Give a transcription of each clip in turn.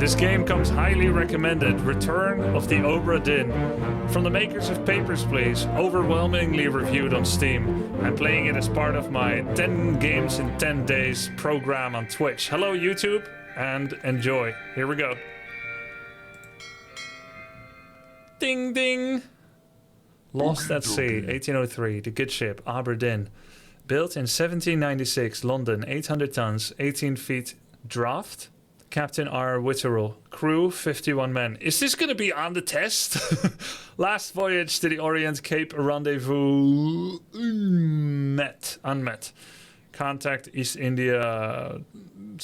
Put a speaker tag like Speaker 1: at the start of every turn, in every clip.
Speaker 1: This game comes highly recommended. Return of the Obra Dinn. From the makers of Papers, Please. Overwhelmingly reviewed on Steam. I'm playing it as part of my 10 games in 10 days program on Twitch. Hello YouTube, and enjoy. Here we go. Ding ding. Lost at Sea, 1803. The good ship, Obra Dinn. Built in 1796, London, 800 tons, 18 feet draft. Captain R. Witterell. Crew, 51 men. Is this going to be on the test? Last voyage to the Orient Cape rendezvous unmet. Contact East India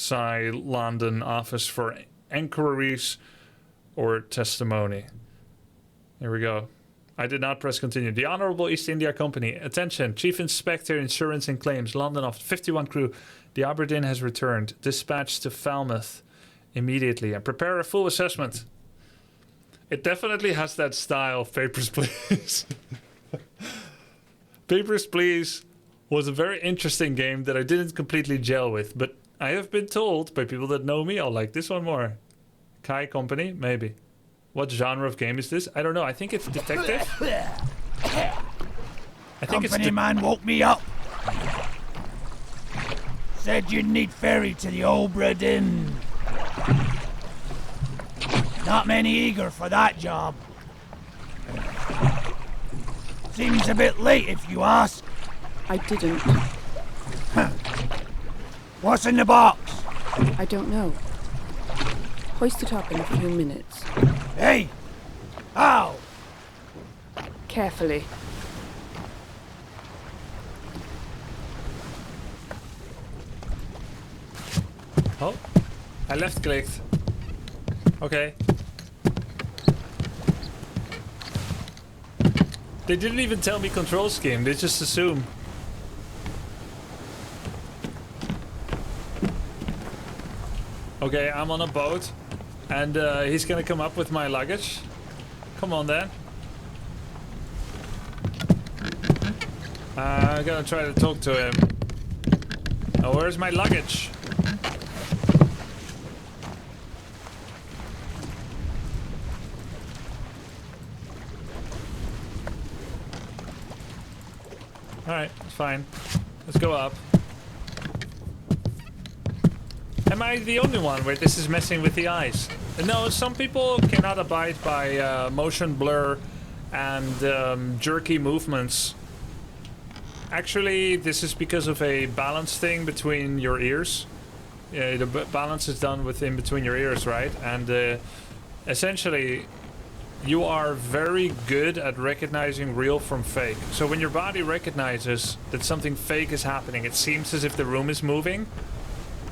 Speaker 1: London office for inquiries or testimony. Here we go. I did not press continue. The Honorable East India Company. Attention. Chief Inspector, Insurance and Claims. London office. 51 crew. The Obra Dinn has returned. Dispatch to Falmouth immediately. And prepare a full assessment. It definitely has that style of Papers, Please. Papers, Please was a very interesting game that I didn't completely gel with. But I have been told by people that know me, I'll like this one more. Kai Company? Maybe. What genre of game is this? I don't know. I think it's detective. I think
Speaker 2: Company man woke me up. Said you'd need ferry to the Obra Dinn. Not many eager for that job. Seems a bit late if you ask.
Speaker 3: I didn't.
Speaker 2: What's in the box?
Speaker 3: I don't know. Hoist it up in a few minutes.
Speaker 2: Hey! How?
Speaker 3: Carefully.
Speaker 1: Oh, I left clicked. Okay. They didn't even tell me control scheme, they just assume. Okay, I'm on a boat. And he's gonna come up with my luggage. Come on then. I'm gonna try to talk to him. Oh, where's my luggage? Alright, it's fine. Let's go up. Am I the only one where this is messing with the eyes? No, some people cannot abide by motion blur and jerky movements. Actually, this is because of a balance thing between your ears. The balance is done in between your ears, right? And essentially, you are very good at recognizing real from fake. So when your body recognizes that something fake is happening, it seems as if the room is moving.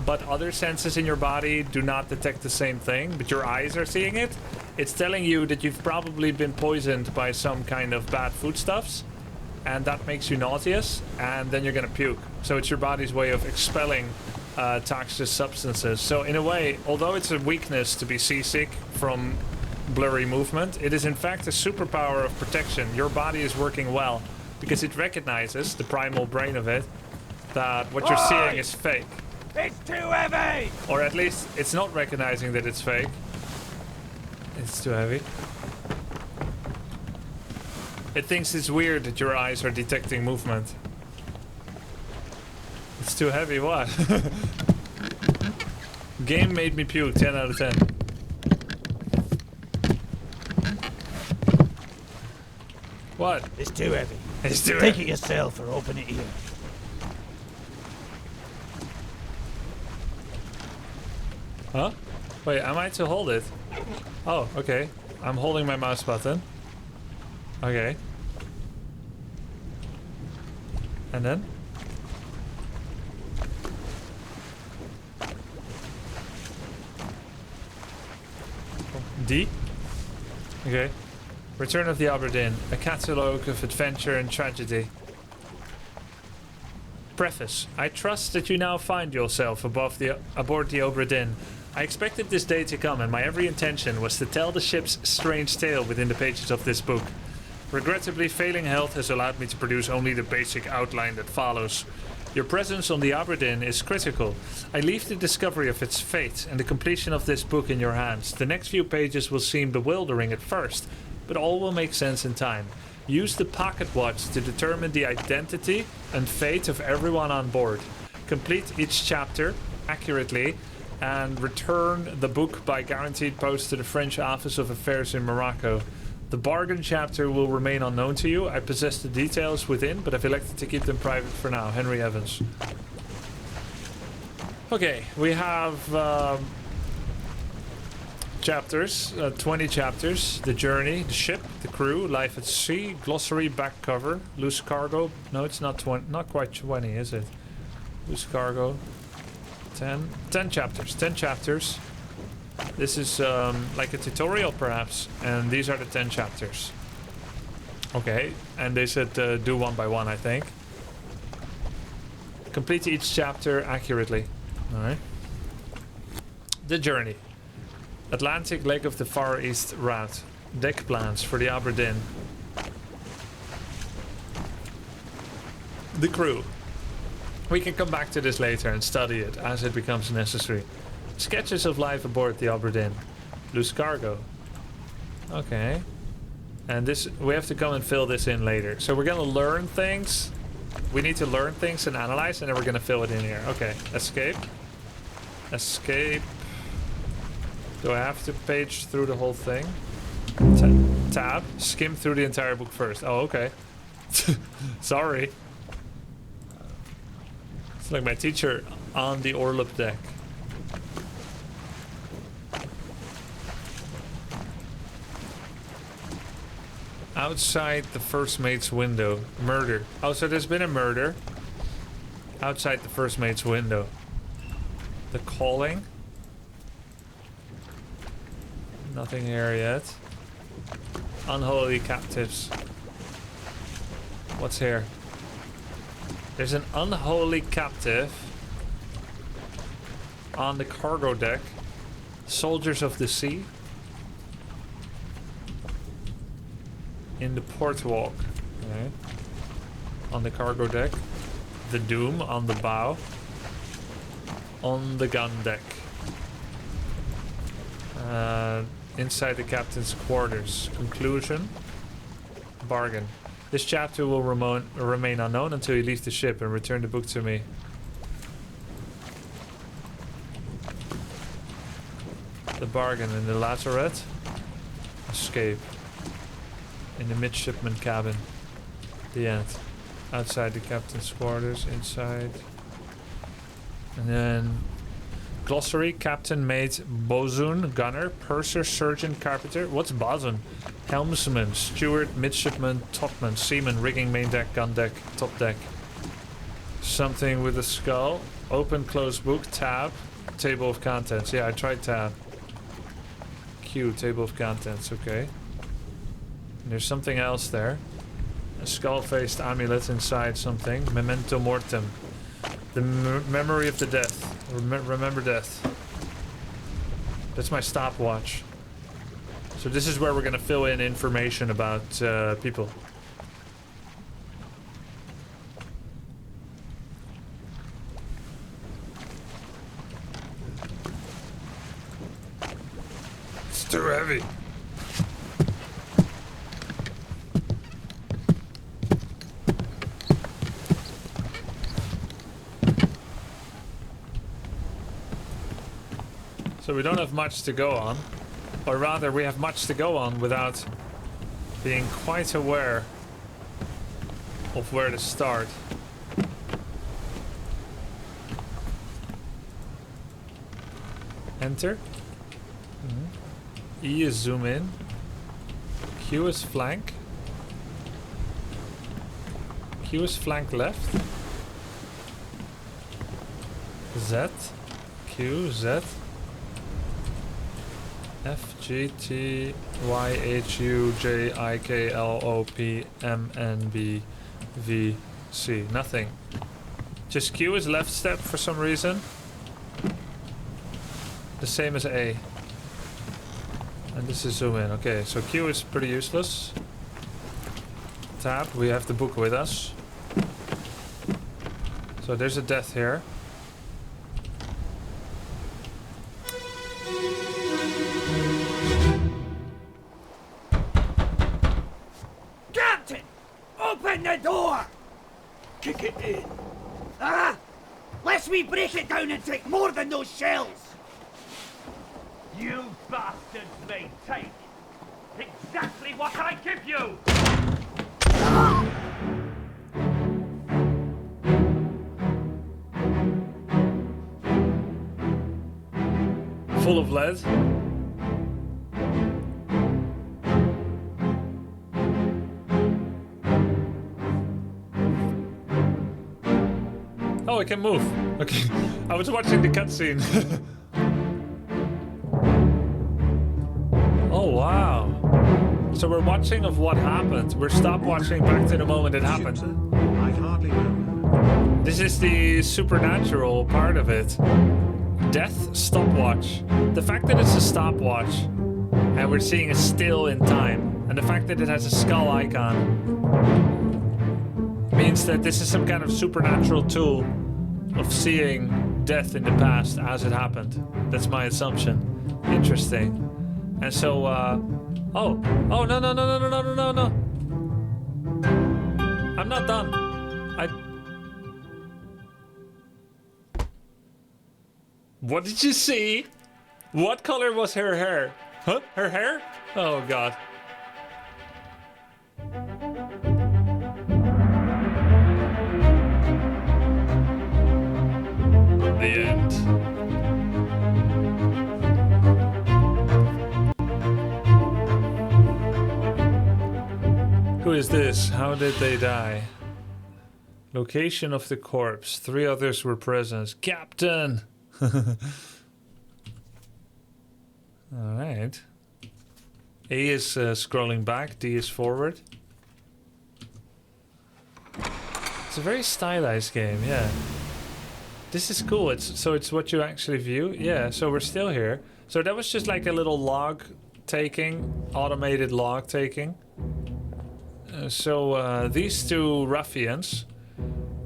Speaker 1: But other senses in your body do not detect the same thing, but your eyes are seeing it. It's telling you that you've probably been poisoned by some kind of bad foodstuffs, and that makes you nauseous, and then you're gonna puke. So it's your body's way of expelling toxic substances. So in a way, although it's a weakness to be seasick from blurry movement, it is in fact a superpower of protection. Your body is working well because it recognizes, the primal brain of it, that what you're seeing is fake.
Speaker 2: It's too heavy!
Speaker 1: Or at least it's not recognizing that it's fake. It's too heavy. It thinks it's weird that your eyes are detecting movement. It's too heavy, what? Game made me puke, 10 out of 10. What?
Speaker 2: It's too heavy.
Speaker 1: It's too
Speaker 2: Take
Speaker 1: heavy.
Speaker 2: it yourself or open it here.
Speaker 1: Huh? Wait, am I to hold it? Oh, okay. I'm holding my mouse button. Okay. And then? D? Okay. Return of the Obra Dinn, a catalogue of adventure and tragedy. Preface. I trust that you now find yourself aboard the Obra Dinn. I expected this day to come, and my every intention was to tell the ship's strange tale within the pages of this book. Regrettably, failing health has allowed me to produce only the basic outline that follows. Your presence on the Obra Dinn is critical. I leave the discovery of its fate and the completion of this book in your hands. The next few pages will seem bewildering at first, but all will make sense in time. Use the pocket watch to determine the identity and fate of everyone on board. Complete each chapter accurately and return the book by guaranteed post to the French Office of Affairs in Morocco. The bargain chapter will remain unknown to you. I possess the details within, but I've elected to keep them private for now. Henry Evans. Okay, we have chapters, 20 chapters. The journey, the ship, the crew, life at sea, glossary, back cover, loose cargo. No, it's not 20, not quite 20, is it? Loose cargo. 10 chapters, 10 chapters. This is like a tutorial perhaps, and these are the 10 chapters. Okay, and they said do one by one, I think. Complete each chapter accurately. Alright. The journey. Atlantic Lake of the Far East route. Deck plans for the Obra Dinn. The crew. We can come back to this later and study it as it becomes necessary. Sketches of life aboard the Obra Dinn. Loose cargo. Okay. And this, we have to come and fill this in later. So we're gonna learn things. We need to learn things and analyze, and then we're gonna fill it in here. Okay. Escape. Escape. Do I have to page through the whole thing? Tab. Skim through the entire book first. Oh, okay. Sorry. It's like my teacher on the Orlop deck. Outside the first mate's window. Murder. Oh, so there's been a murder. Outside the first mate's window. The calling. Nothing here yet. Unholy captives. What's here? There's an unholy captive on the cargo deck. Soldiers of the sea. In the port walk. Okay. On the cargo deck. The Doom on the bow. On the gun deck. Inside the captain's quarters. Conclusion. Bargain. This chapter will remain unknown until you leave the ship and return the book to me. The bargain in the lazarette. Escape. In the midshipman cabin. The end. Outside the captain's quarters. Inside. And then... Glossary. Captain, mate, bosun, gunner, purser, surgeon, carpenter. What's bosun? Helmsman, steward, midshipman, topman, seaman, rigging, main deck, gun deck, top deck. Something with a skull. Open, close book, tab, table of contents. Yeah, I tried tab. Q, table of contents, okay. And there's something else there. A skull-faced amulet inside something. Memento mortem. The memory of the death. Remember death. That's my stopwatch. So this is where we're gonna fill in information about people. It's too heavy. So we don't have much to go on. Or rather, we have much to go on without being quite aware of where to start. Enter. E is zoom in. Q is flank. Q is flank left. Z. Q, Z. F, G, T, Y, H, U, J, I, K, L, O, P, M, N, B, V, C. Nothing. Just Q is left step for some reason. The same as A. And this is zoom in. Okay, so Q is pretty useless. Tab, we have the book with us. So there's a death here.
Speaker 2: Captain! Open the door! Kick it in. Ah! Lest we break it down and take more than those shells!
Speaker 4: You bastards may take exactly what I give you!
Speaker 1: Full of lead. Oh, I can move. Okay, I was watching the cutscene. Oh, wow. So we're watching of what happened. We're stop watching back to the moment it happened.
Speaker 5: I hardly know.
Speaker 1: This is the supernatural part of it. Death stopwatch. The fact that it's a stopwatch and we're seeing a still in time, and the fact that it has a skull icon means that this is some kind of supernatural tool of seeing death in the past as it happened. That's my assumption. Interesting. And so, oh, no, no. I'm not done. What did you see? What color was her hair? Huh? Her hair? Oh, God. The end. Who is this? How did they die? Location of the corpse. 3 others were present. Captain! Alright. A is scrolling back, D is forward. It's a very stylized game, yeah. This is cool. It's what you actually view. Yeah, so we're still here. So that was just like a little log taking, automated log taking. So these 2 ruffians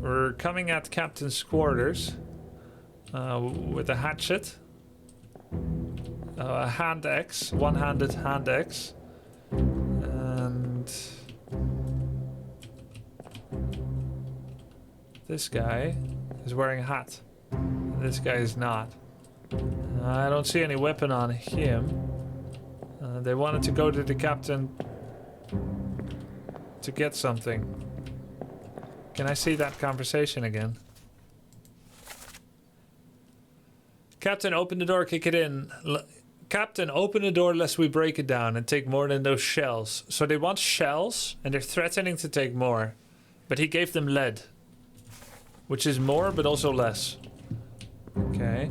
Speaker 1: were coming at Captain's quarters with a hatchet, a hand axe, one-handed hand axe, and this guy is wearing a hat. This guy is not. I don't see any weapon on him. They wanted to go to the captain to get something. Can I see that conversation again? Captain, open the door, kick it in. Captain, open the door lest we break it down and take more than those shells. So they want shells and they're threatening to take more. But he gave them lead. Which is more, but also less. Okay.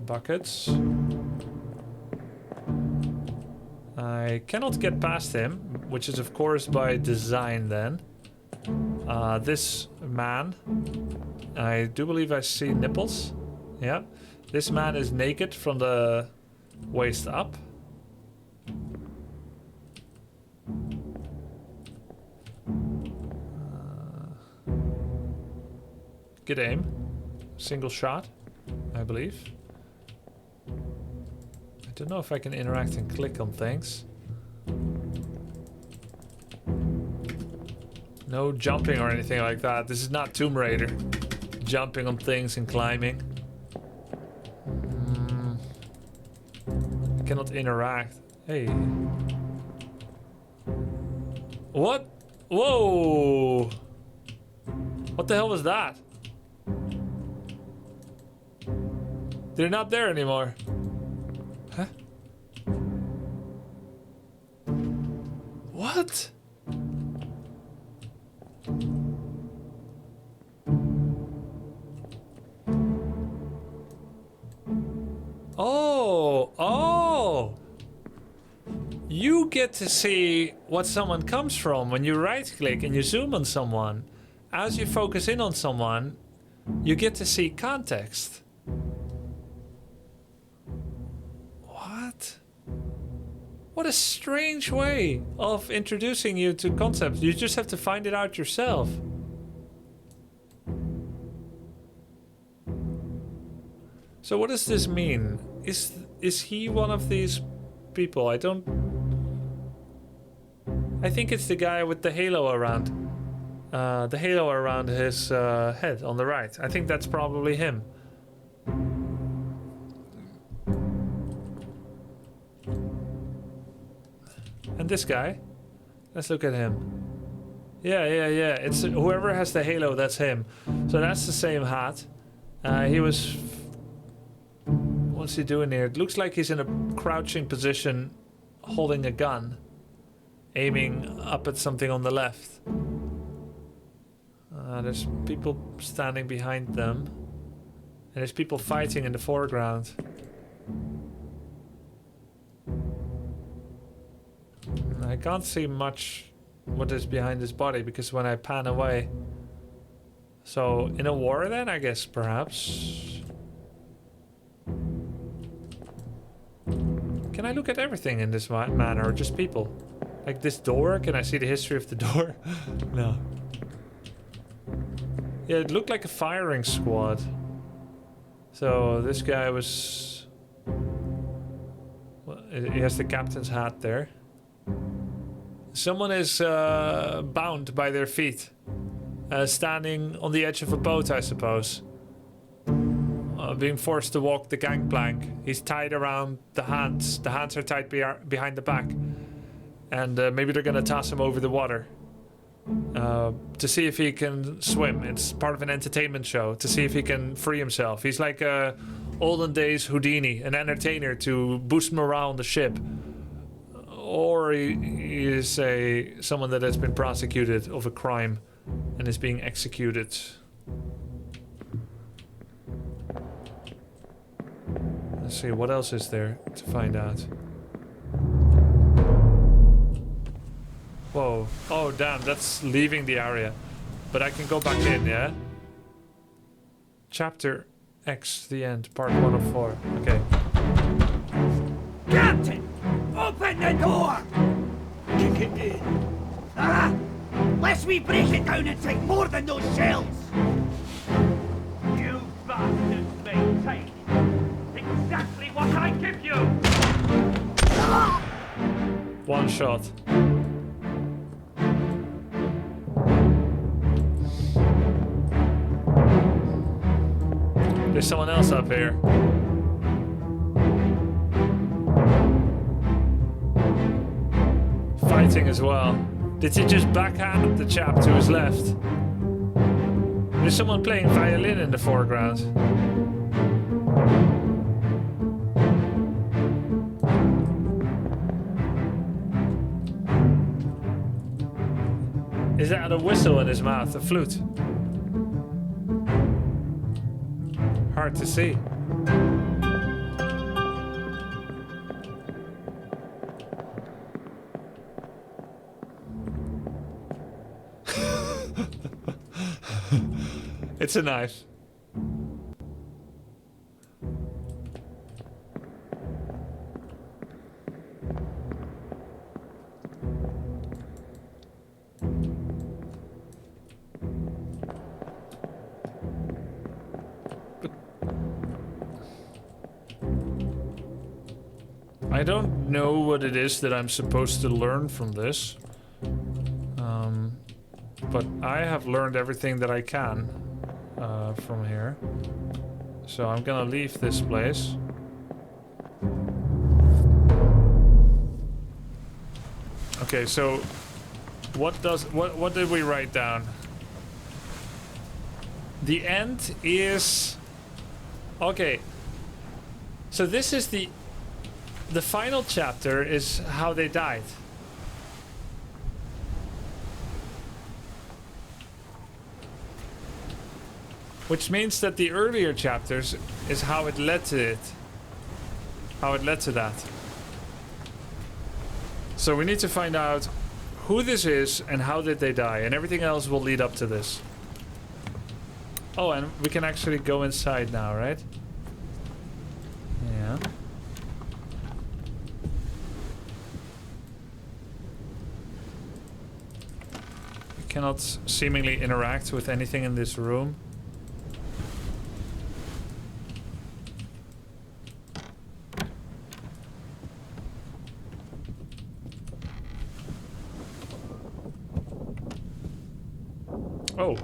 Speaker 1: Buckets. I cannot get past him, which is of course by design then. This man. I do believe I see nipples. Yeah. This man is naked from the waist up. Good aim. Single shot, I believe. I don't know if I can interact and click on things. No jumping or anything like that. This is not Tomb Raider. Jumping on things and climbing. I cannot interact. Hey. What? Whoa! What the hell was that? They're not there anymore. Huh? What? Oh! You get to see what someone comes from when you right click and you zoom on someone. As you focus in on someone, you get to see context. What? What a strange way of introducing you to concepts. You just have to find it out yourself. So what does this mean? Is he one of these people? I think it's the guy with the halo around. The halo around his head on the right. I think that's probably him. And this guy. Let's look at him. Yeah. It's whoever has the halo, that's him. So that's the same hat. He was... What's he doing here? It looks like he's in a crouching position, holding a gun, aiming up at something on the left. There's people standing behind them. And there's people fighting in the foreground. I can't see much what is behind his body because when I pan away. So, in a war then, I guess, perhaps. Can I look at everything in this manner, or just people? Like this door, can I see the history of the door? No. Yeah, it looked like a firing squad. So, this guy was... Well, he has the captain's hat there. Someone is bound by their feet. Standing on the edge of a boat, I suppose. Being forced to walk the gangplank. He's tied around the hands. The hands are tied behind the back. And maybe they're gonna toss him over the water. To see if he can swim. It's part of an entertainment show. To see if he can free himself. He's like a olden days Houdini. An entertainer to boost morale on the ship. Or he is someone that has been prosecuted of a crime. And is being executed. Let's see, what else is there to find out? Whoa. Oh, damn, that's leaving the area. But I can go back in, yeah? Chapter X, the end, part 1 of 4. Okay.
Speaker 2: Captain! Open the door! Kick it in. Ah! Lest we break it down and take more than those shells!
Speaker 4: You bastards may take exactly what I give you!
Speaker 1: One shot. There's someone else up here. Fighting as well. Did he just backhand the chap to his left? There's someone playing violin in the foreground. Is that a whistle in his mouth? A flute? Hard to see. It's a knife. I don't know what it is that I'm supposed to learn from this. But I have learned everything that I can from here. So I'm gonna leave this place. Okay, so what did we write down? The end is... Okay. So this is the final chapter is how they died. Which means that the earlier chapters is how it led to it. How it led to that. So we need to find out who this is and how did they die, and everything else will lead up to this. Oh, and we can actually go inside now, right? Yeah. We cannot seemingly interact with anything in this room. Oh,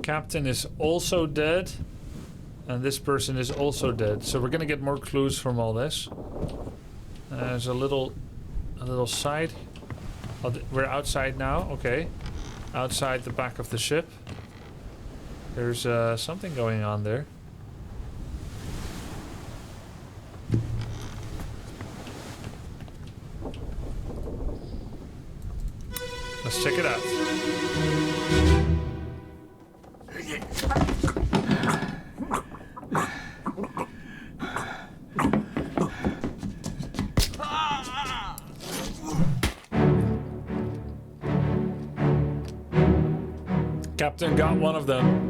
Speaker 1: Captain is also dead. And this person is also dead. So we're gonna get more clues from all this. There's a little side. Oh, we're outside now. Okay. Outside the back of the ship. There's something going on there. Let's check it out. Captain got one of them.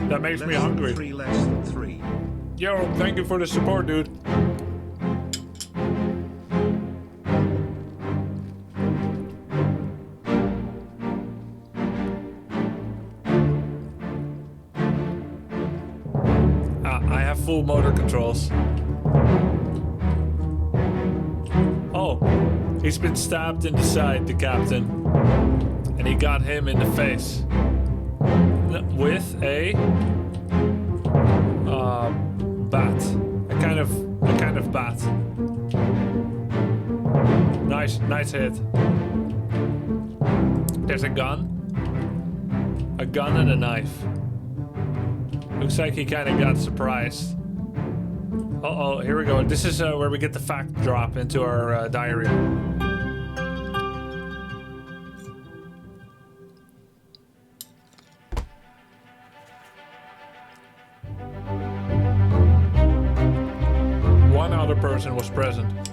Speaker 1: That makes me hungry.
Speaker 5: 3 less than 3.
Speaker 1: Yo, thank you for the support, dude. I have full motor controls. Oh, he's been stabbed in the side, the captain. And he got him in the face. With a bat. A kind of bat. Nice hit. There's a gun. A gun and a knife. Looks like he kind of got surprised. Uh-oh, here we go. This is where we get the fact drop into our diary. One other person was present.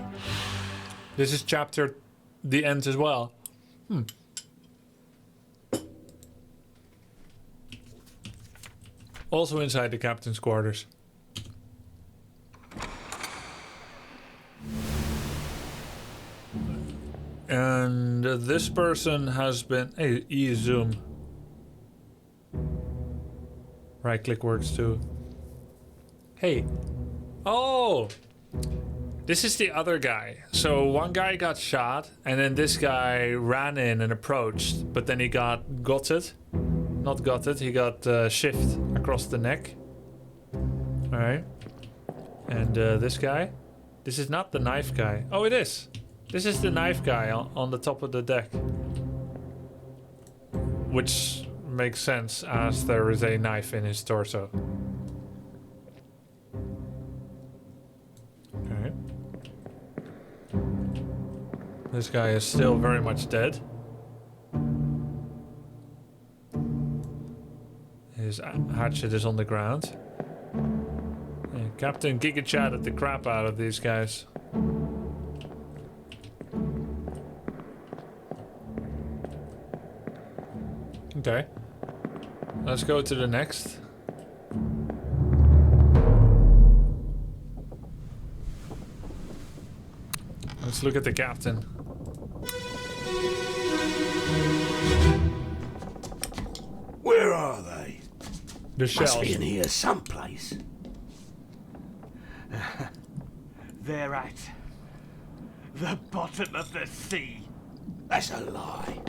Speaker 1: This is chapter the end as well. Also inside the captain's quarters. And this person has been... Hey, E-zoom. Right click works too. Hey. Oh! This is the other guy. So one guy got shot, and then this guy ran in and approached, but then he got gutted. Not gutted, he got shift across the neck. Alright. And this guy? This is not the knife guy. Oh, it is. This is the knife guy on the top of the deck. Which makes sense, as there is a knife in his torso. Okay. This guy is still very much dead. His hatchet is on the ground. Yeah, Captain Giga chatted the crap out of these guys. Okay. Let's go to the next. Let's look at the captain.
Speaker 2: Where are they?
Speaker 1: The
Speaker 2: Must
Speaker 1: shells.
Speaker 2: be in here someplace.
Speaker 4: They're at the bottom of the sea.
Speaker 2: That's a lie.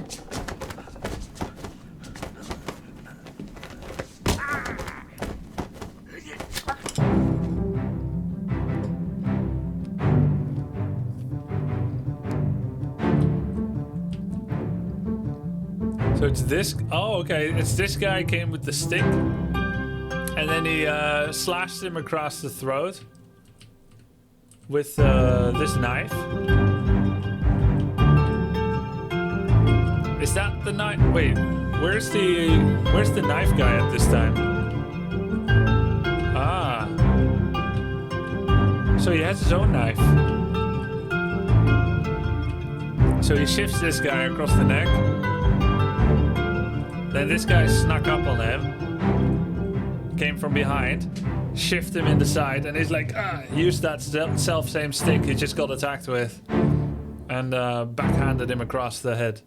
Speaker 1: So it's this. Oh, okay. It's this guy came with the stick, and then he slashed him across the throat with this knife. Is that the knife? Wait, where's the knife guy at this time? Ah, so he has his own knife. So he shifts this guy across the neck. Then this guy snuck up on him, came from behind, shifted him in the side, and he's like, used that self-same stick he just got attacked with, and backhanded him across the head.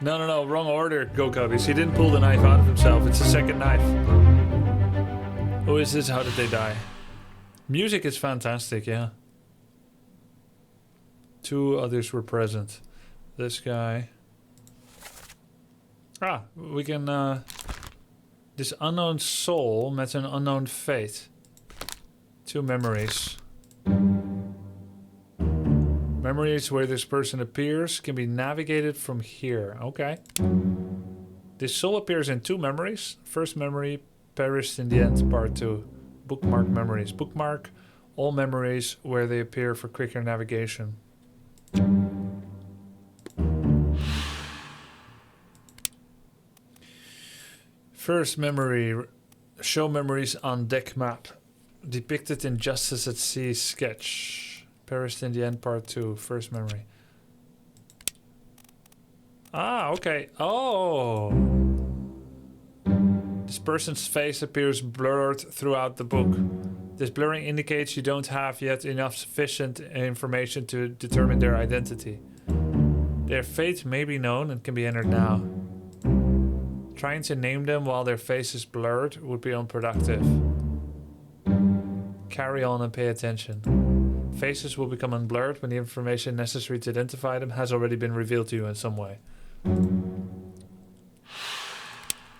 Speaker 1: No, wrong order, Go Cubbies. He didn't pull the knife out of himself, it's a second knife. Who is this? How did they die? Music is fantastic, yeah. 2 others were present. This guy. Ah, we can... this unknown soul met an unknown fate. 2 memories. Memories where this person appears can be navigated from here. Okay. This soul appears in 2 memories. First memory perished in the end, part 2. Bookmark memories. Bookmark all memories where they appear for quicker navigation. First memory. Show memories on deck map. Depicted in Justice at Sea sketch. Perished in the end, part 2. First memory. Ah, okay. Oh. This person's face appears blurred throughout the book. This blurring indicates you don't have yet enough sufficient information to determine their identity. Their fate may be known and can be entered now. Trying to name them while their face is blurred would be unproductive. Carry on and pay attention. Faces will become unblurred when the information necessary to identify them has already been revealed to you in some way.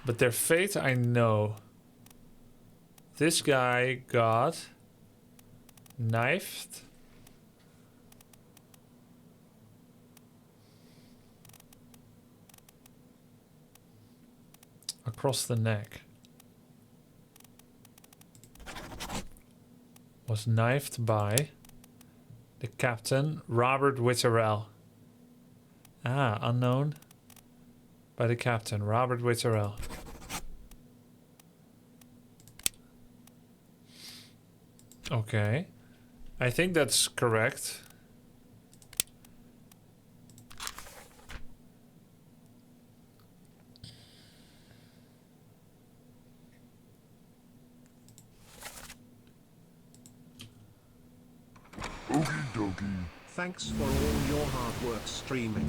Speaker 1: But their fate I know. This guy got knifed. Across the neck. Was knifed by the captain, Robert Witterell. Ah, unknown. By the captain, Robert Witterell. Okay. I think that's correct.
Speaker 5: Thanks for all your hard work streaming.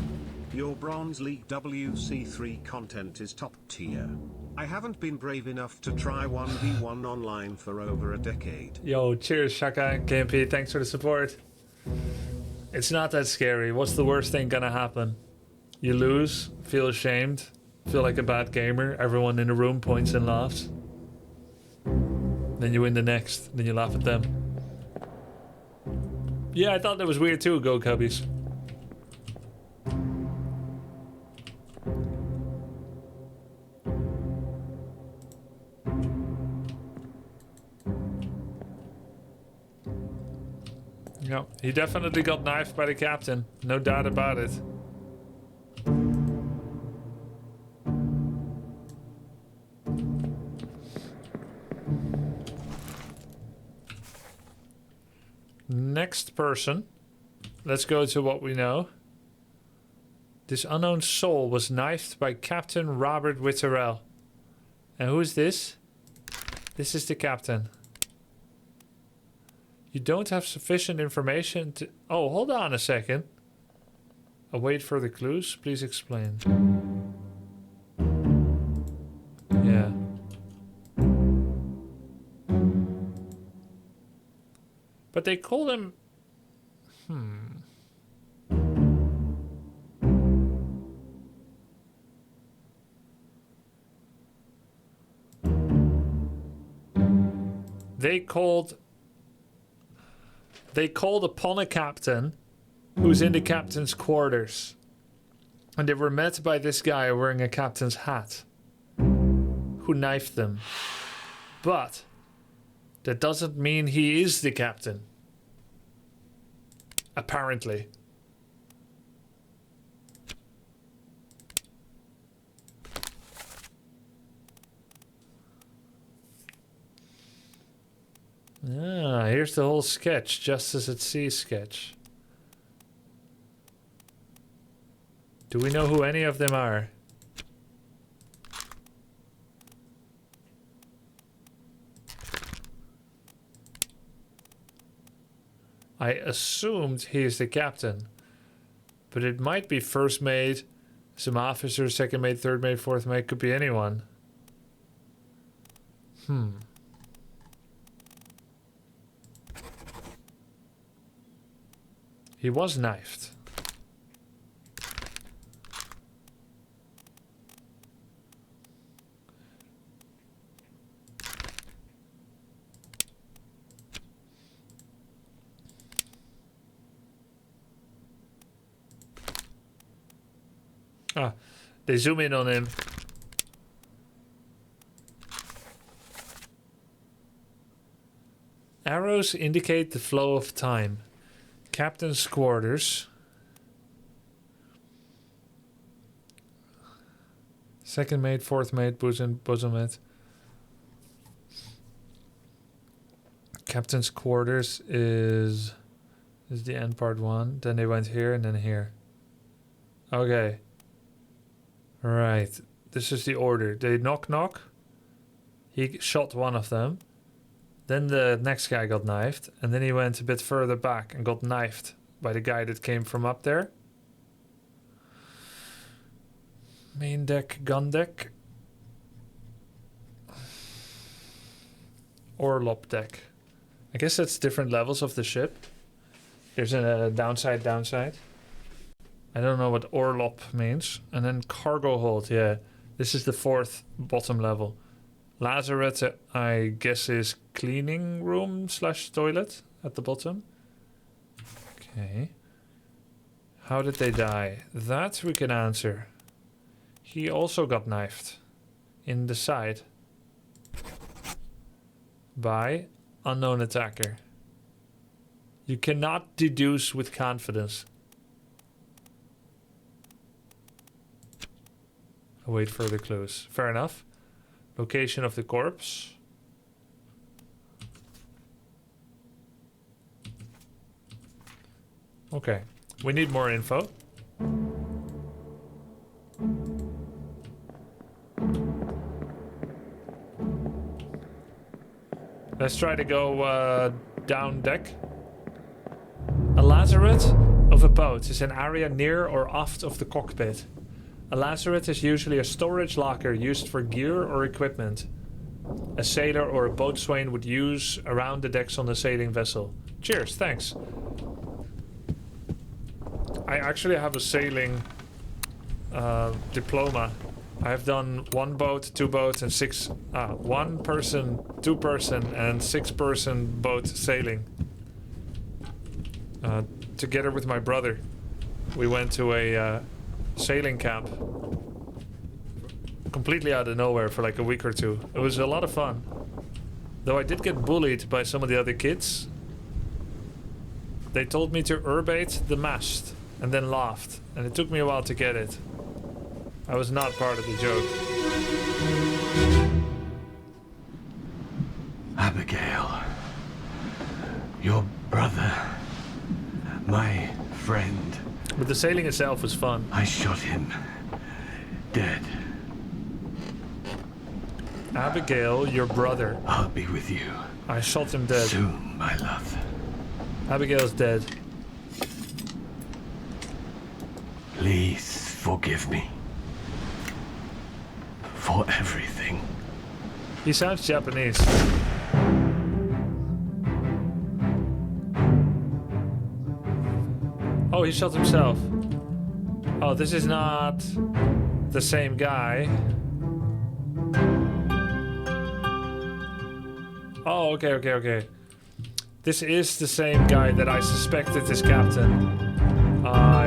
Speaker 5: Your Bronze League WC3 content is top tier. I haven't been brave enough to try 1v1 online for over a decade.
Speaker 1: Yo, cheers Shaka and KMP, thanks for the support. It's not that scary. What's the worst thing gonna happen? You lose, feel ashamed, feel like a bad gamer, everyone in the room points and laughs. Then you win the next, then you laugh at them. Yeah, I thought that was weird too, Go Cubbies. Yeah, he definitely got knifed by the captain. No doubt about it. Next person. Let's go to what we know. This unknown soul was knifed by Captain Robert Witterell. And who is this? This is the captain. You don't have sufficient information to... Oh, hold on a second. Await further clues. Please explain. Yeah. But they call him... They called upon a captain who's in the captain's quarters. And they were met by this guy wearing a captain's hat. Who knifed them. But that doesn't mean he is the captain. Apparently. Ah, here's the whole sketch. Justice at Sea sketch. Do we know who any of them are? I assumed he is the captain. But it might be first mate, some officer, second mate, third mate, fourth mate. Could be anyone. He was knifed. Ah, they zoom in on him. Arrows indicate the flow of time. Captain's quarters. Second mate, fourth mate, bosom mate. Captain's quarters is the end part 1. Then they went here and then here. Okay. Right. This is the order. They knock. He shot one of them. Then the next guy got knifed. And then he went a bit further back and got knifed by the guy that came from up there. Main deck, gun deck. Orlop deck. I guess that's different levels of the ship. There's a downside. I don't know what Orlop means. And then cargo hold, yeah. This is the 4th bottom level. Lazaret, I guess, is cleaning room / toilet at the bottom. Okay. How did they die? That we can answer. He also got knifed in the side by unknown attacker. You cannot deduce with confidence. Await further clues. Fair enough. Location of the corpse. Okay. We need more info. Let's try to go down deck. A lazaret of a boat is an area near or aft of the cockpit. A lazaret is usually a storage locker used for gear or equipment. A sailor or a boatswain would use around the decks on a sailing vessel. Cheers, thanks. I actually have a sailing diploma. I have done 1 boat, 2 boats, and 1 person, 2 person, and 6 person boat sailing. Together with my brother, we went to a sailing camp completely out of nowhere for like a week or 2. It was a lot of fun. Though I did get bullied by some of the other kids. They told me to urbate the mast and then laughed, and it took me a while to get it. I was not part of the joke.
Speaker 6: Abigail, your brother, my friend.
Speaker 1: But the sailing itself was fun.
Speaker 6: I shot him dead.
Speaker 1: Abigail, your brother.
Speaker 6: I'll be with you.
Speaker 1: I shot him dead.
Speaker 6: Soon, my love.
Speaker 1: Abigail's dead.
Speaker 6: Please forgive me. For everything.
Speaker 1: He sounds Japanese. Oh, he shot himself. Oh, this is not the same guy. Oh, okay. This is the same guy that I suspected is captain.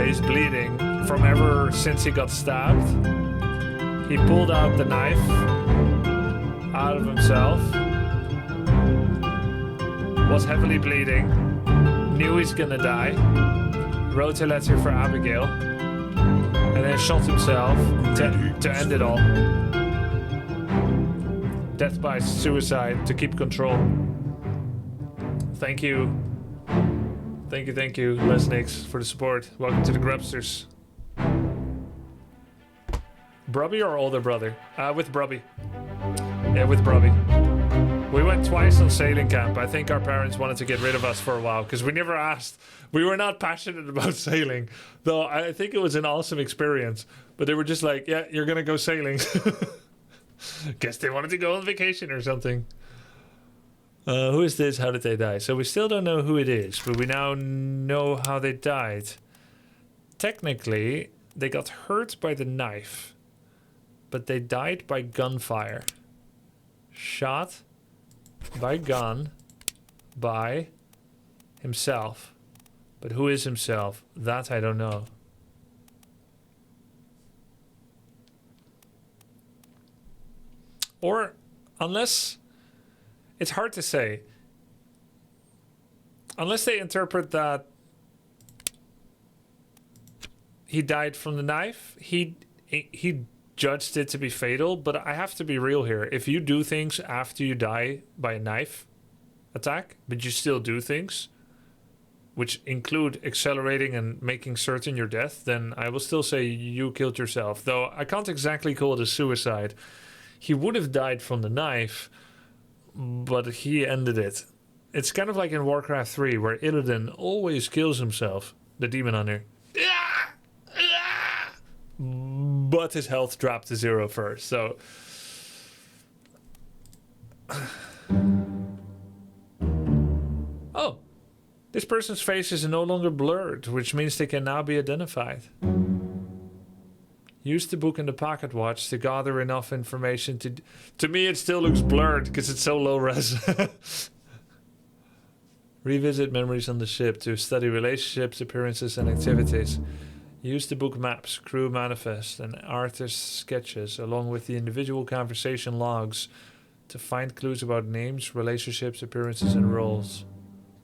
Speaker 1: He's bleeding from ever since he got stabbed. He pulled out the knife out of himself. Was heavily bleeding. Knew he's gonna die. Wrote a letter for Abigail. And then shot himself to end it all. Death by suicide to keep control. Thank you. Thank you, Lesnix, for the support. Welcome to the Grubsters. Grubby or older brother? With Grubby. Yeah, with Grubby. We went twice on sailing camp. I think our parents wanted to get rid of us for a while because we never asked. We were not passionate about sailing, though I think it was an awesome experience. But they were just like, yeah, you're going to go sailing. Guess they wanted to go on vacation or something. Who is this? How did they die? So we still don't know who it is, but we now know how they died. Technically, they got hurt by the knife, but they died by gunfire. Shot by gun by himself. But who is himself? That I don't know. Or unless... It's hard to say. Unless they interpret that he died from the knife, he judged it to be fatal, but I have to be real here. If you do things after you die by a knife attack, but you still do things, which include accelerating and making certain your death, then I will still say you killed yourself. Though I can't exactly call it a suicide. He would have died from the knife, but he ended it. It's kind of like in Warcraft 3, where Illidan always kills himself, the demon hunter. But his health dropped to 0 first, so... Oh! This person's face is no longer blurred, which means they can now be identified. Use the book and the pocket watch to gather enough information to... To me, it still looks blurred, because it's so low res. Revisit memories on the ship to study relationships, appearances, and activities. Use the book maps, crew manifest, and artist sketches, along with the individual conversation logs, to find clues about names, relationships, appearances, and roles.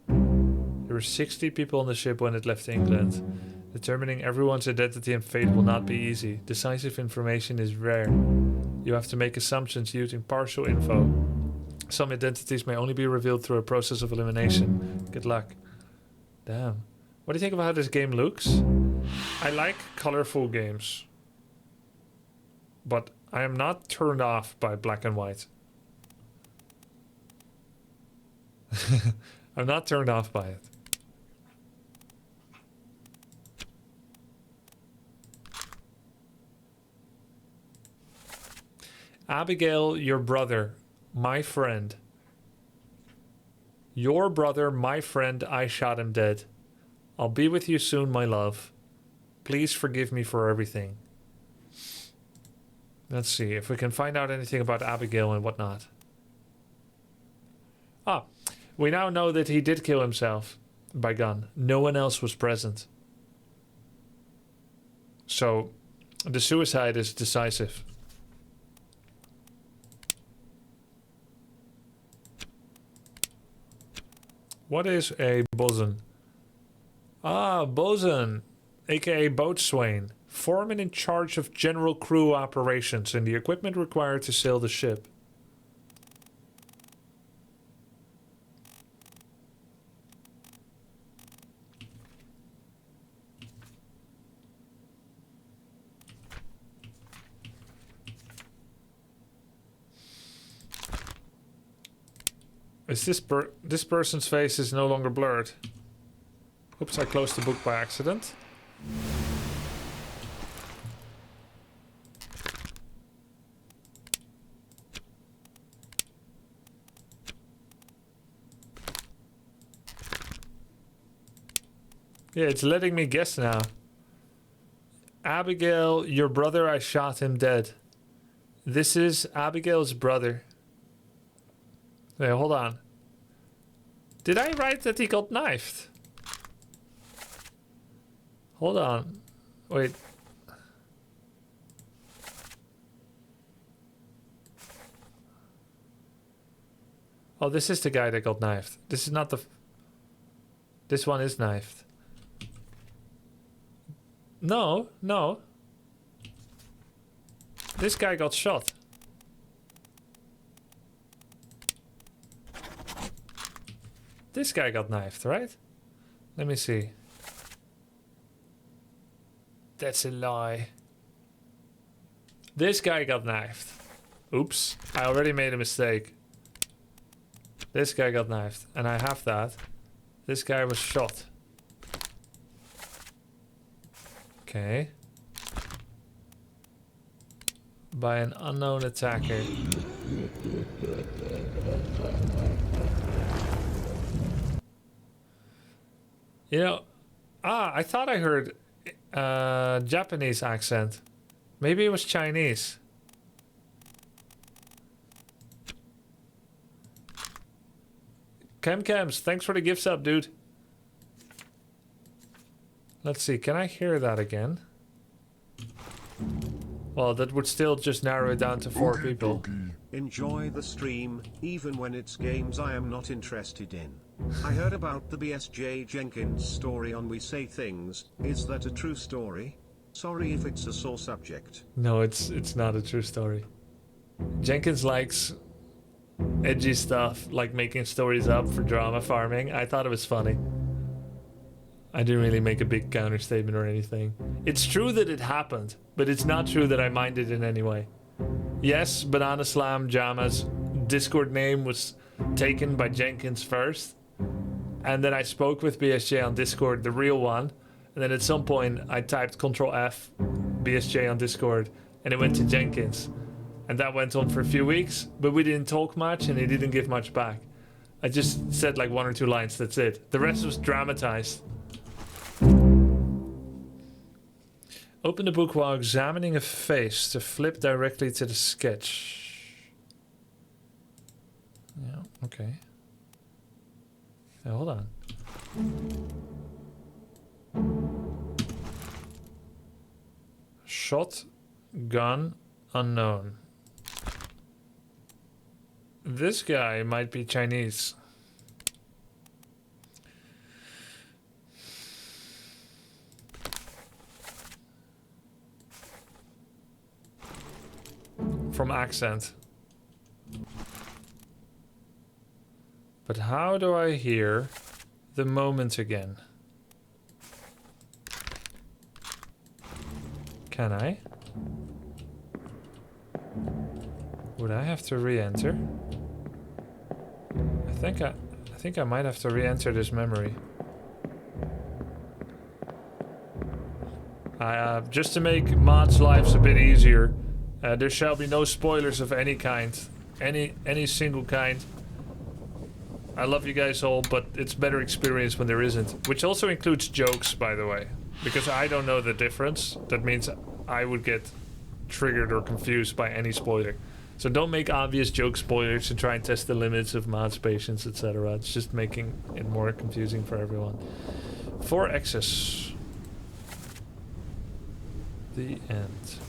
Speaker 1: There were 60 people on the ship when it left England. Determining everyone's identity and fate will not be easy. Decisive information is rare. You have to make assumptions using partial info. Some identities may only be revealed through a process of elimination. Good luck. Damn. What do you think about how this game looks? I like colorful games. But I am not turned off by black and white. I'm not turned off by it. Abigail, your brother, my friend. Your brother, my friend, I shot him dead. I'll be with you soon, my love. Please forgive me for everything. Let's see if we can find out anything about Abigail and whatnot. Ah, we now know that he did kill himself by gun. No one else was present. So, the suicide is decisive. What is a bosun? Ah, bosun, aka boatswain. Foreman in charge of general crew operations and the equipment required to sail the ship. Is this person's face is no longer blurred. Oops, I closed the book by accident. Yeah, it's letting me guess now. Abigail, your brother, I shot him dead. This is Abigail's brother. Wait, hold on. Did I write that he got knifed? Hold on. Wait. Oh, this is the guy that got knifed. This is not the... This one is knifed. No, no. This guy got shot. This guy got knifed, right? Let me see. That's a lie. This guy got knifed. Oops, I already made a mistake. This guy got knifed, and I have that. This guy was shot. Okay. By an unknown attacker. You know, I thought I heard Japanese accent. Maybe it was Chinese. Chems, thanks for the gift sub, dude. Let's see, can I hear that again? Well, that would still just narrow it down to 4 people.
Speaker 5: Enjoy the stream, even when it's games I am not interested in. I heard about the BSJ Jenkins story on We Say Things. Is that a true story? Sorry if it's a sore subject.
Speaker 1: No, it's not a true story. Jenkins likes edgy stuff, like making stories up for drama farming. I thought it was funny. I didn't really make a big counter statement or anything. It's true that it happened, but it's not true that I minded in any way. Yes, Banana Slam Jama's Discord name was taken by Jenkins first, and then I spoke with BSJ on Discord, the real one, and then at some point I typed Control F BSJ on Discord, and it went to Jenkins. And that went on for a few weeks, but we didn't talk much and he didn't give much back. I just said like 1 or 2 lines, that's it. The rest was dramatized. Open the book while examining a face to flip directly to the sketch. Yeah, okay. Hey, hold on. Shot, gun, unknown. This guy might be Chinese. From accent. But how do I hear the moment again? Can I? Would I have to re-enter? I think I might have to re-enter this memory. Just to make mods' lives a bit easier, there shall be no spoilers of any kind, any single kind. I love you guys all, but it's better experience when there isn't. Which also includes jokes, by the way, because I don't know the difference. That means I would get triggered or confused by any spoiler. So don't make obvious joke spoilers to try and test the limits of mods, patience, etc. It's just making it more confusing for everyone. 4x's. The end.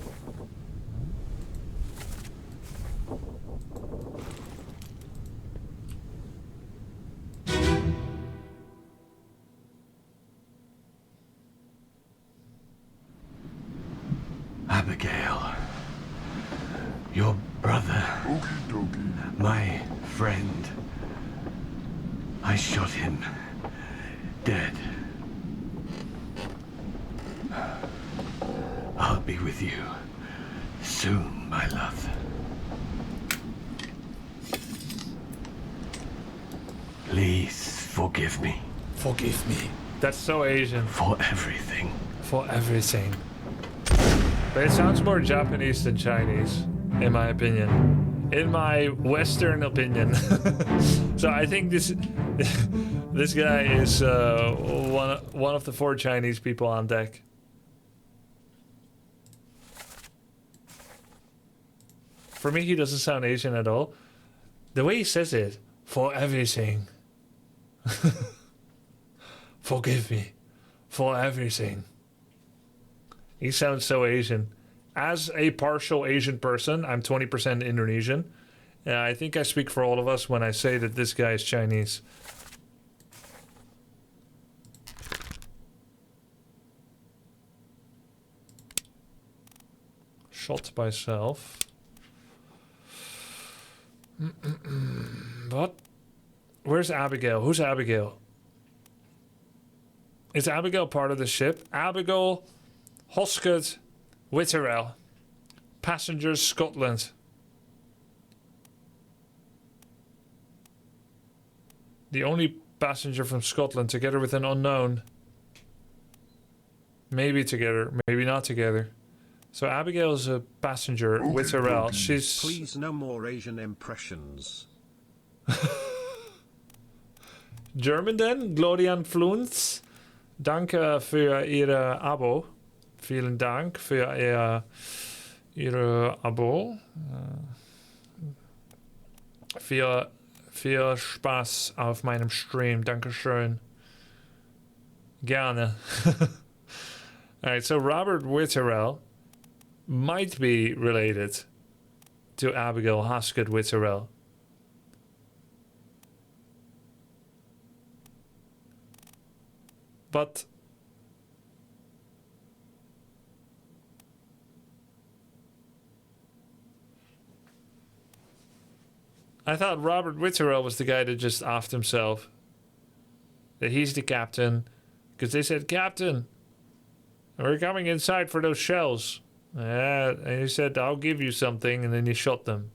Speaker 6: Abigail. Your brother. My friend. I shot him. Dead. I'll be with you soon, my love. Please forgive me.
Speaker 1: Forgive me. That's so Asian.
Speaker 6: For everything.
Speaker 1: For everything. But it sounds more Japanese than Chinese, in my opinion. In my Western opinion. So I think this guy is one of the 4 Chinese people on deck. For me, he doesn't sound Asian at all. The way he says it, for everything. Forgive me. For everything. He sounds so Asian. As a partial Asian person, I'm 20% Indonesian. I think I speak for all of us when I say that this guy is Chinese. Shot by self. What? Where's Abigail? Who's Abigail? Is Abigail part of the ship? Abigail, Hoskett, Witterell. Passengers, Scotland. The only passenger from Scotland together with an unknown. Maybe together, maybe not together. So Abigail is a passenger, Witterell. She's...
Speaker 5: Please no more Asian impressions.
Speaker 1: German then? Glorian Flunz. Danke für Ihre Abo. Vielen Dank für Ihre Abo. Viel Spaß auf meinem Stream. Dankeschön. Gerne. Alright, so Robert Witterell might be related to Abigail Hoskett Witterell. But I thought Robert Witterell was the guy that just offed himself. That he's the captain. Because they said, Captain, we're coming inside for those shells. And he said, I'll give you something. And then he shot them.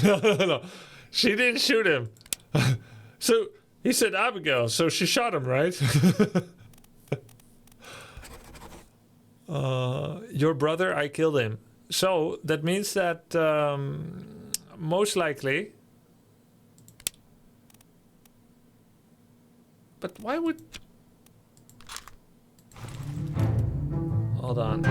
Speaker 1: No. She didn't shoot him. So he said Abigail. So she shot him, right? Your brother, I killed him. So that means that most likely. But why would? Hold on.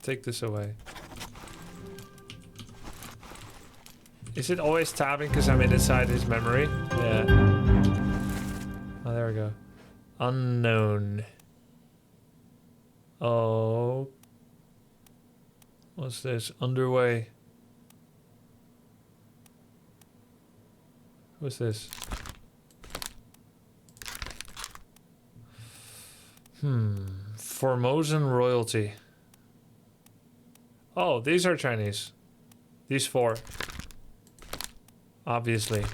Speaker 1: Take this away. Is it always tabbing because I'm inside his memory? Yeah. Oh, there we go. Unknown. Oh. What's this? Underway. What's this? Formosan royalty. Oh, these are Chinese. These four. Obviously.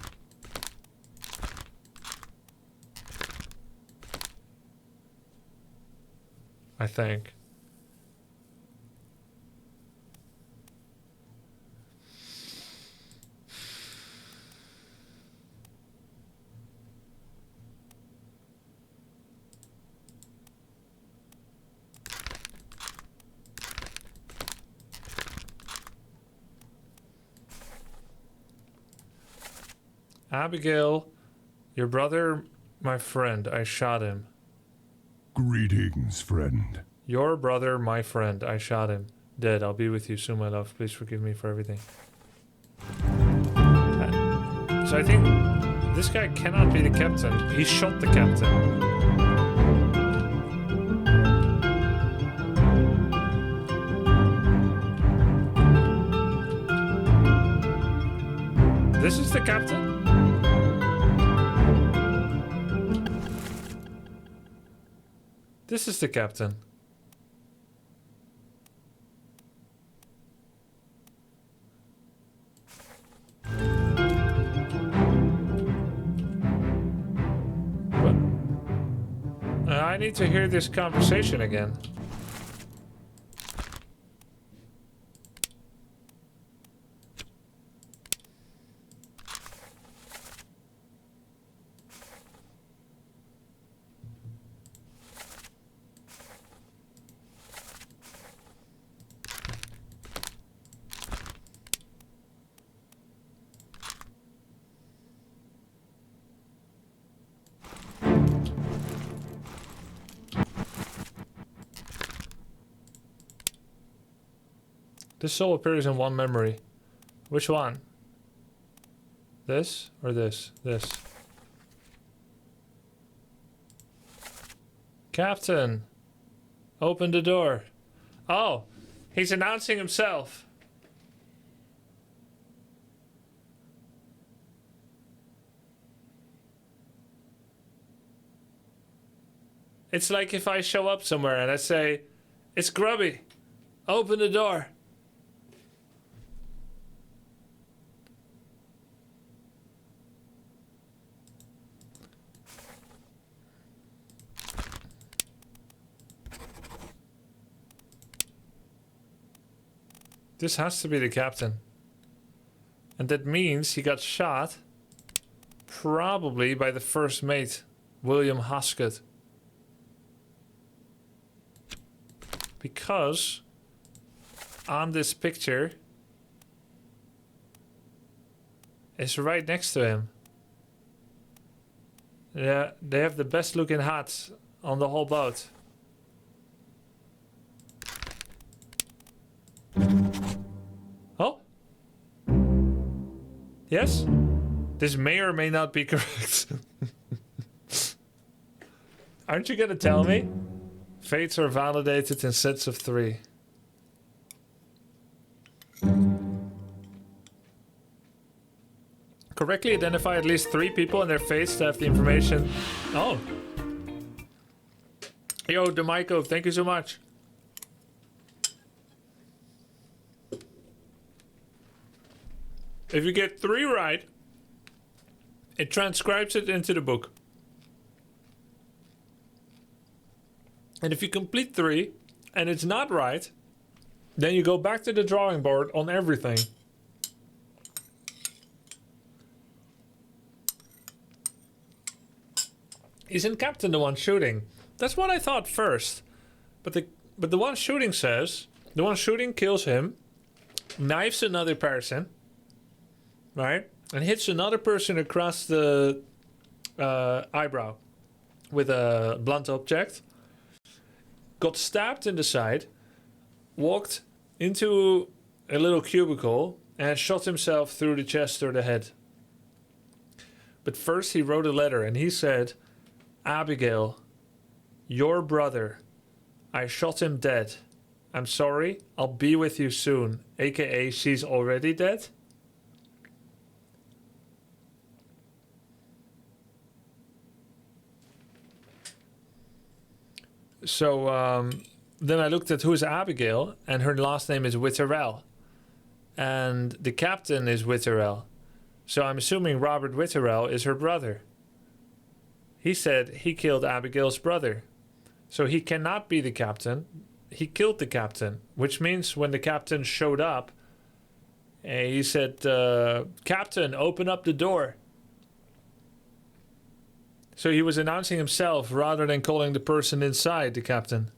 Speaker 1: I think. Abigail, your brother, my friend, I shot him.
Speaker 7: Greetings, friend.
Speaker 1: Your brother, my friend, I shot him. Dead, I'll be with you soon, my love. Please forgive me for everything. So I think this guy cannot be the captain. He shot the captain. This is the captain? This is the captain. What? I need to hear this conversation again. This soul appears in one memory. Which one? This or this? This. Captain, open the door. Oh, he's announcing himself. It's like if I show up somewhere and I say, it's Grubby, open the door. This has to be the captain. And that means he got shot probably by the first mate, William Hoskett. Because on this picture is right next to him. Yeah, they have the best looking hats on the whole boat. Oh, Yes? This may or may not be correct. Aren't you gonna tell me? Fates are validated in sets of 3. Correctly identify at least 3 people and their fates to have the information. Oh. Yo, Demaiko, thank you so much. If you get 3 right, it transcribes it into the book. And if you complete 3 and it's not right, then you go back to the drawing board on everything. Isn't Captain the one shooting? That's what I thought first. But the one shooting says, the one shooting kills him, knifes another person, right? And hits another person across the eyebrow with a blunt object. Got stabbed in the side, walked into a little cubicle and shot himself through the chest or the head. But first he wrote a letter and he said, Abigail, your brother, I shot him dead. I'm sorry, I'll be with you soon. AKA, she's already dead? So then I looked at who's Abigail, and her last name is Witterell. And the captain is Witterell. So I'm assuming Robert Witterell is her brother. He said he killed Abigail's brother. So he cannot be the captain. He killed the captain, which means when the captain showed up, he said, Captain, open up the door. So he was announcing himself rather than calling the person inside the captain.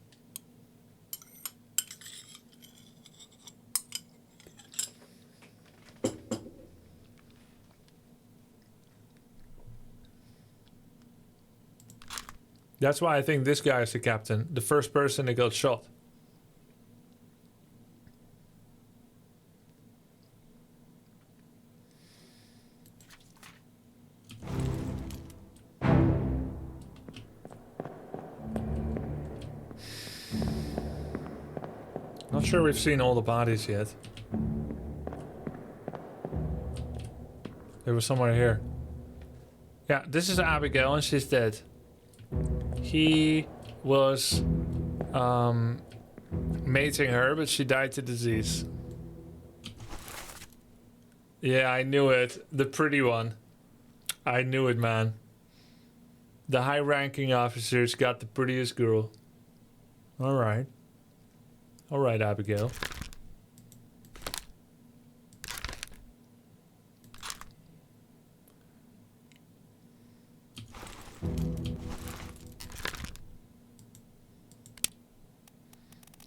Speaker 1: That's why I think this guy is the captain, the first person that got shot. Not sure we've seen all the bodies yet. There was somewhere here. Yeah, this is Abigail and she's dead. He was mating her, but she died to disease. Yeah, I knew it. The pretty one. I knew it, man. The high-ranking officers got the prettiest girl. Alright. Alright, Abigail.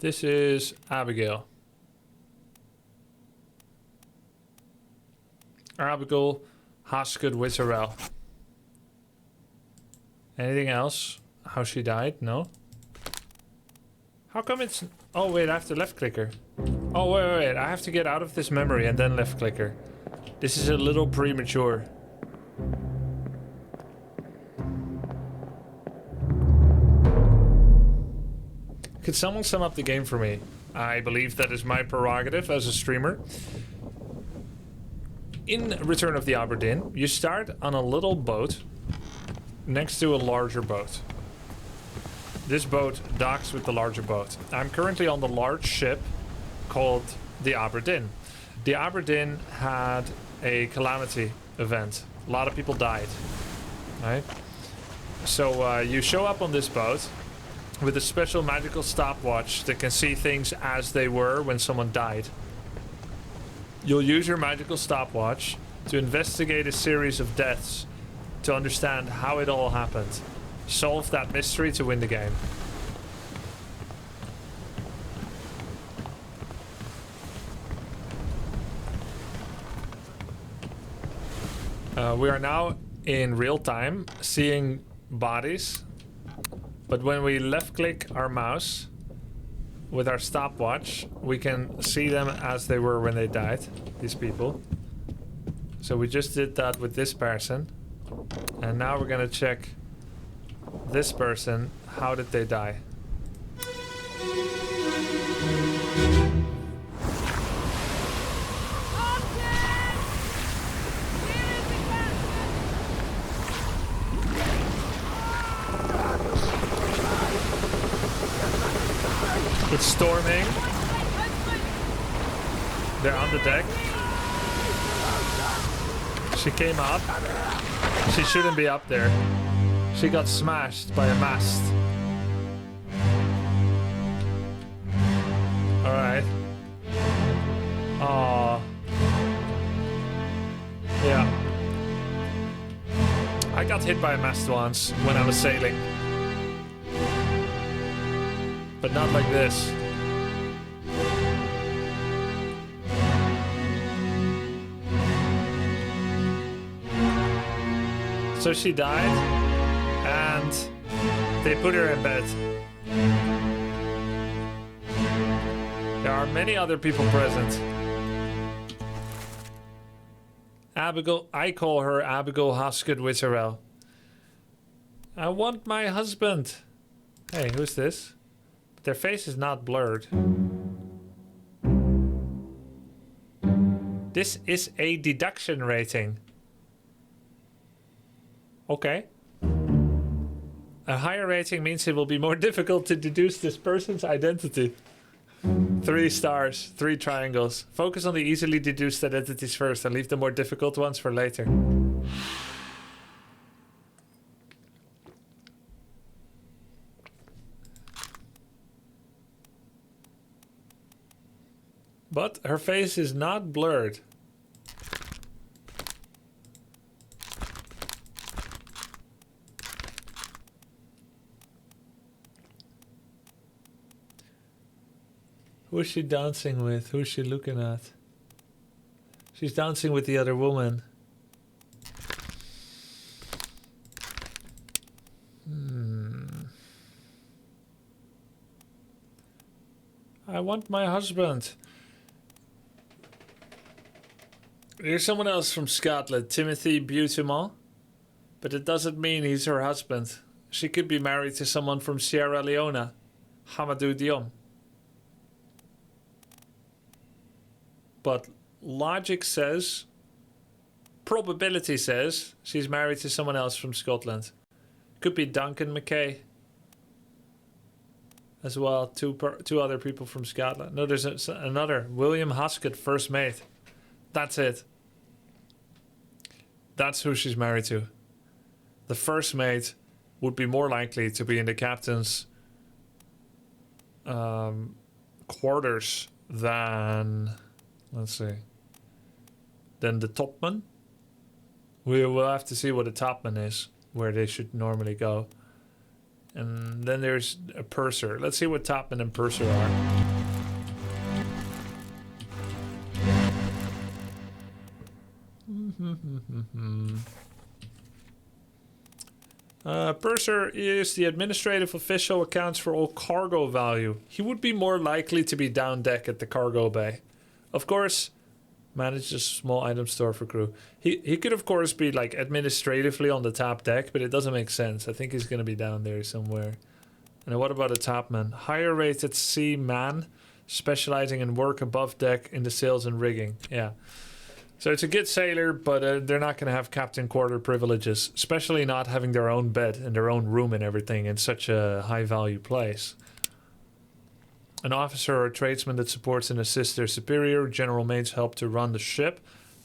Speaker 1: This is Abigail. Abigail Haskell Witterell. Anything else? How she died? No? How come it's... Oh wait, I have to left clicker. Oh wait, I have to get out of this memory and then left clicker. This is a little premature. Could someone sum up the game for me? I believe that is my prerogative as a streamer. In Return of the Obra Dinn, you start on a little boat next to a larger boat. This boat docks with the larger boat. I'm currently on the large ship called the Obra Dinn. The Obra Dinn had a calamity event. A lot of people died, right? So you show up on this boat with a special magical stopwatch that can see things as they were when someone died. You'll use your magical stopwatch to investigate a series of deaths to understand how it all happened. Solve that mystery to win the game. We are now in real time seeing bodies. But when we left click our mouse with our stopwatch, we can see them as they were when they died, these people. So we just did that with this person. And now we're gonna check this person. How did they die? It's storming. They're on the deck. She came up. She shouldn't be up there. She got smashed by a mast. Alright. Aww. Yeah. I got hit by a mast once when I was sailing. But not like this. So she died, and they put her in bed. There are many other people present. Abigail, I call her Abigail Hoskett Witterell. I want my husband. Hey, who's this? Their face is not blurred. This is a deduction rating. Okay. A higher rating means it will be more difficult to deduce this person's identity. 3 stars, 3 triangles. Focus on the easily deduced identities first and leave the more difficult ones for later. But her face is not blurred. Who is she dancing with? Who is she looking at? She's dancing with the other woman. I want my husband. There's someone else from Scotland, Timothy Butemont. But it doesn't mean he's her husband. She could be married to someone from Sierra Leone, Hamadou Diom. But logic says, probability says, she's married to someone else from Scotland. Could be Duncan McKay as well. Two other people from Scotland. No, there's another. William Hoskett, first mate. That's it. That's who she's married to. The first mate would be more likely to be in the captain's quarters than... Let's see. Then the topman. We will have to see what a topman is, where they should normally go. And then there's a purser. Let's see what topman and purser are. Purser is the administrative official, accounts for all cargo value. He would be more likely to be down deck at the cargo bay. Of course, manages a small item store for crew. He could, of course, be like administratively on the top deck, but it doesn't make sense. I think he's going to be down there somewhere. And what about a topman? Higher rated seaman, specializing in work above deck in the sails and rigging. Yeah. So it's a good sailor, but they're not going to have captain quarter privileges, especially not having their own bed and their own room and everything in such a high value place. An officer or a tradesman that supports and assists their superior. General mates help to run the ship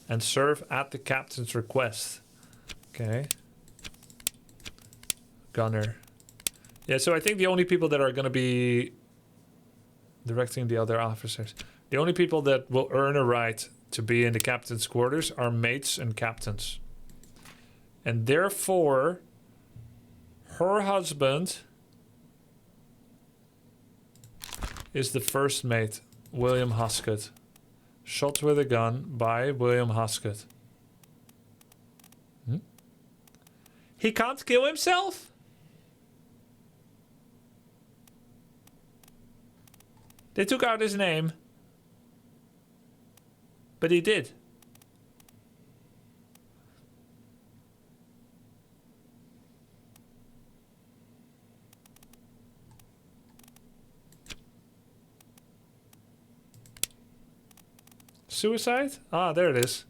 Speaker 1: and serve at the captain's request. Okay. Gunner. Yeah, so I think the only people that are going to be directing the other officers, the only people that will earn a right to be in the captain's quarters are mates and captains. And therefore, her husband is the first mate, William Hoskett. Shot with a gun by William Hoskett. He can't kill himself? They took out his name. But he did. Suicide? Ah, there it is.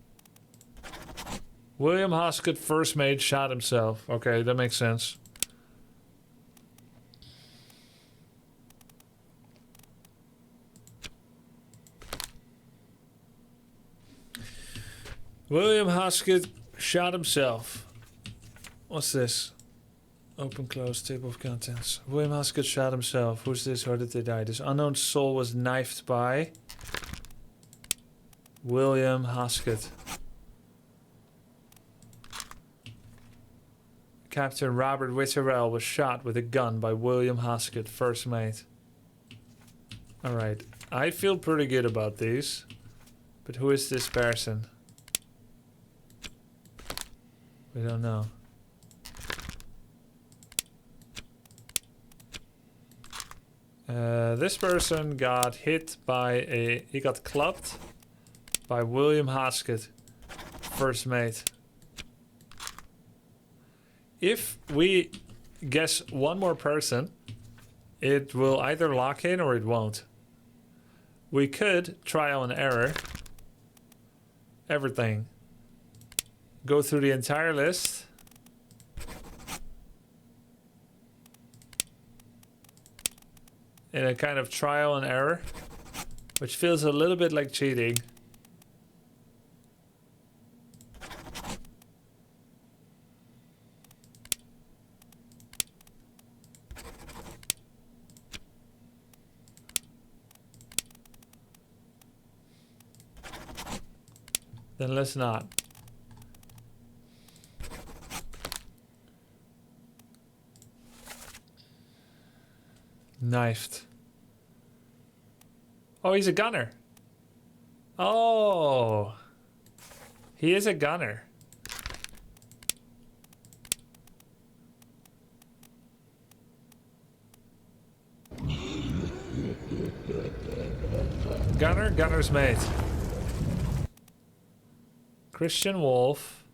Speaker 1: William Hoskett, first mate, shot himself. Okay, that makes sense. William Hoskett shot himself. What's this? Open, close, table of contents. William Hoskett shot himself. Who's this? How did they die? This unknown soul was knifed by William Hoskett. Captain Robert Witterell was shot with a gun by William Hoskett, first mate. Alright, I feel pretty good about these. But who is this person? We don't know. This person got hit by he got clubbed by William Hoskett, first mate. If we guess one more person, it will either lock in or it won't. We could trial and error everything. Go through the entire list. In a kind of trial and error, which feels a little bit like cheating. Then let's not. Knifed. Oh, he's a gunner. Oh. He is a gunner. Gunner, gunner's mate. Christian Wolf.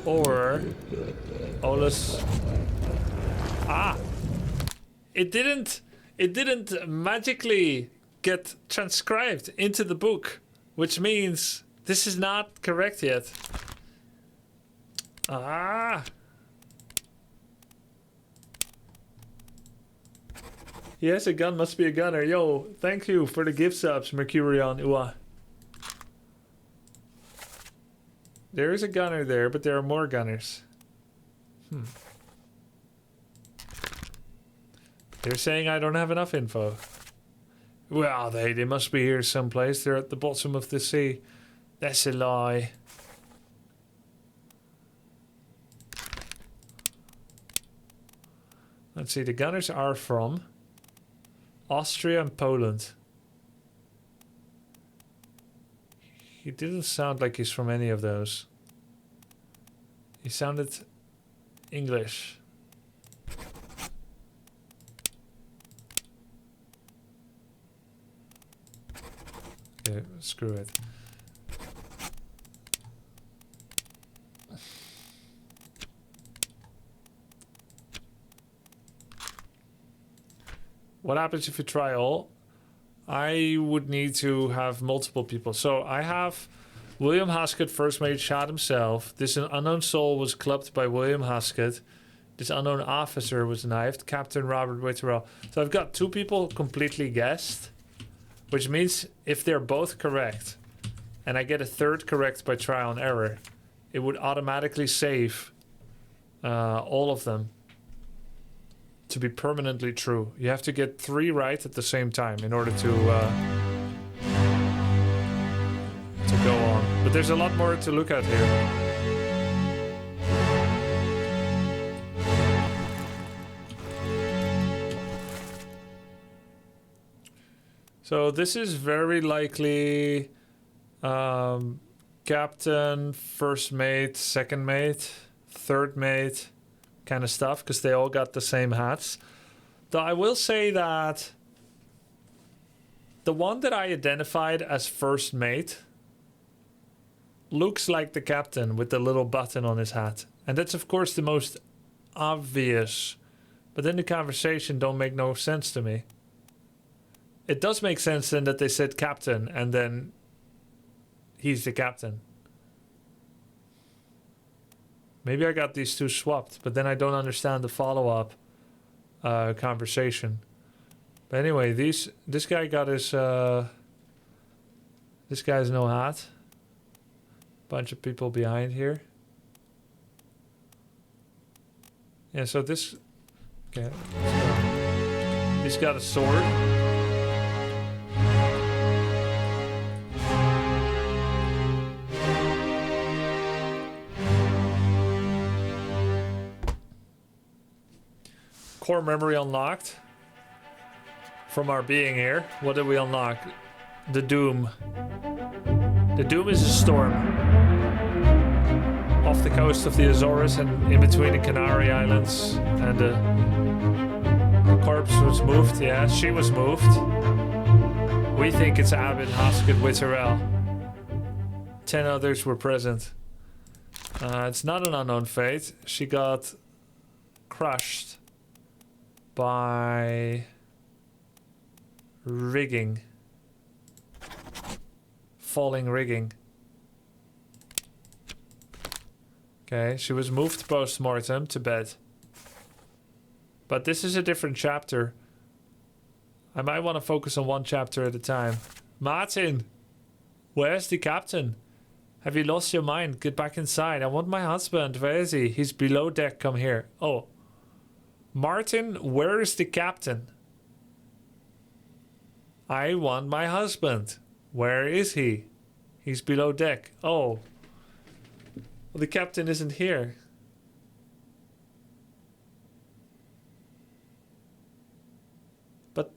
Speaker 1: Or Olus. Ah. It didn't magically get transcribed into the book, which means this is not correct yet. Ah. Yes, a gun must be a gunner. Yo, thank you for the gift subs, Mercurion Ua. There is a gunner there, but there are more gunners. They're saying I don't have enough info. Well, they must be here someplace. They're at the bottom of the sea. That's a lie. Let's see, the gunners are from Austria and Poland. He didn't sound like he's from any of those. He sounded English. Okay, screw it. What happens if you try all? I would need to have multiple people. So I have William Hoskett, first mate, shot himself. This unknown soul was clubbed by William Hoskett. This unknown officer was knifed. Captain Robert Witterell. So I've got two people completely guessed. Which means if they're both correct, and I get a third correct by trial and error, it would automatically save all of them to be permanently true. You have to get 3 right at the same time in order to go on. But there's a lot more to look at here. So this is very likely captain, first mate, second mate, third mate kind of stuff, because they all got the same hats. Though I will say that the one that I identified as first mate looks like the captain with the little button on his hat. And that's of course the most obvious. But then the conversation don't make no sense to me. It does make sense then that they said captain and then he's the captain. Maybe I got these two swapped, but then I don't understand the follow-up conversation. But anyway, this guy got his... this guy has no hat. Bunch of people behind here. Yeah, so this... Okay. He's got a sword. Core memory unlocked. From our being here. What did we unlock? The Doom. The Doom is a storm. Off the coast of the Azores and in between the Canary Islands. And the corpse was moved. Yeah, she was moved. We think it's Abbott, Hoskett, Witterell. 10 others were present. It's not an unknown fate. She got crushed by rigging. Falling rigging. Okay, she was moved post-mortem to bed. But this is a different chapter. I might want to focus on one chapter at a time. Martin! Where's the captain? Have you lost your mind? Get back inside. I want my husband. Where is he? He's below deck. Come here. Oh. Martin, where is the captain? I want my husband. Where is he? He's below deck. Oh. Well, the captain isn't here. But...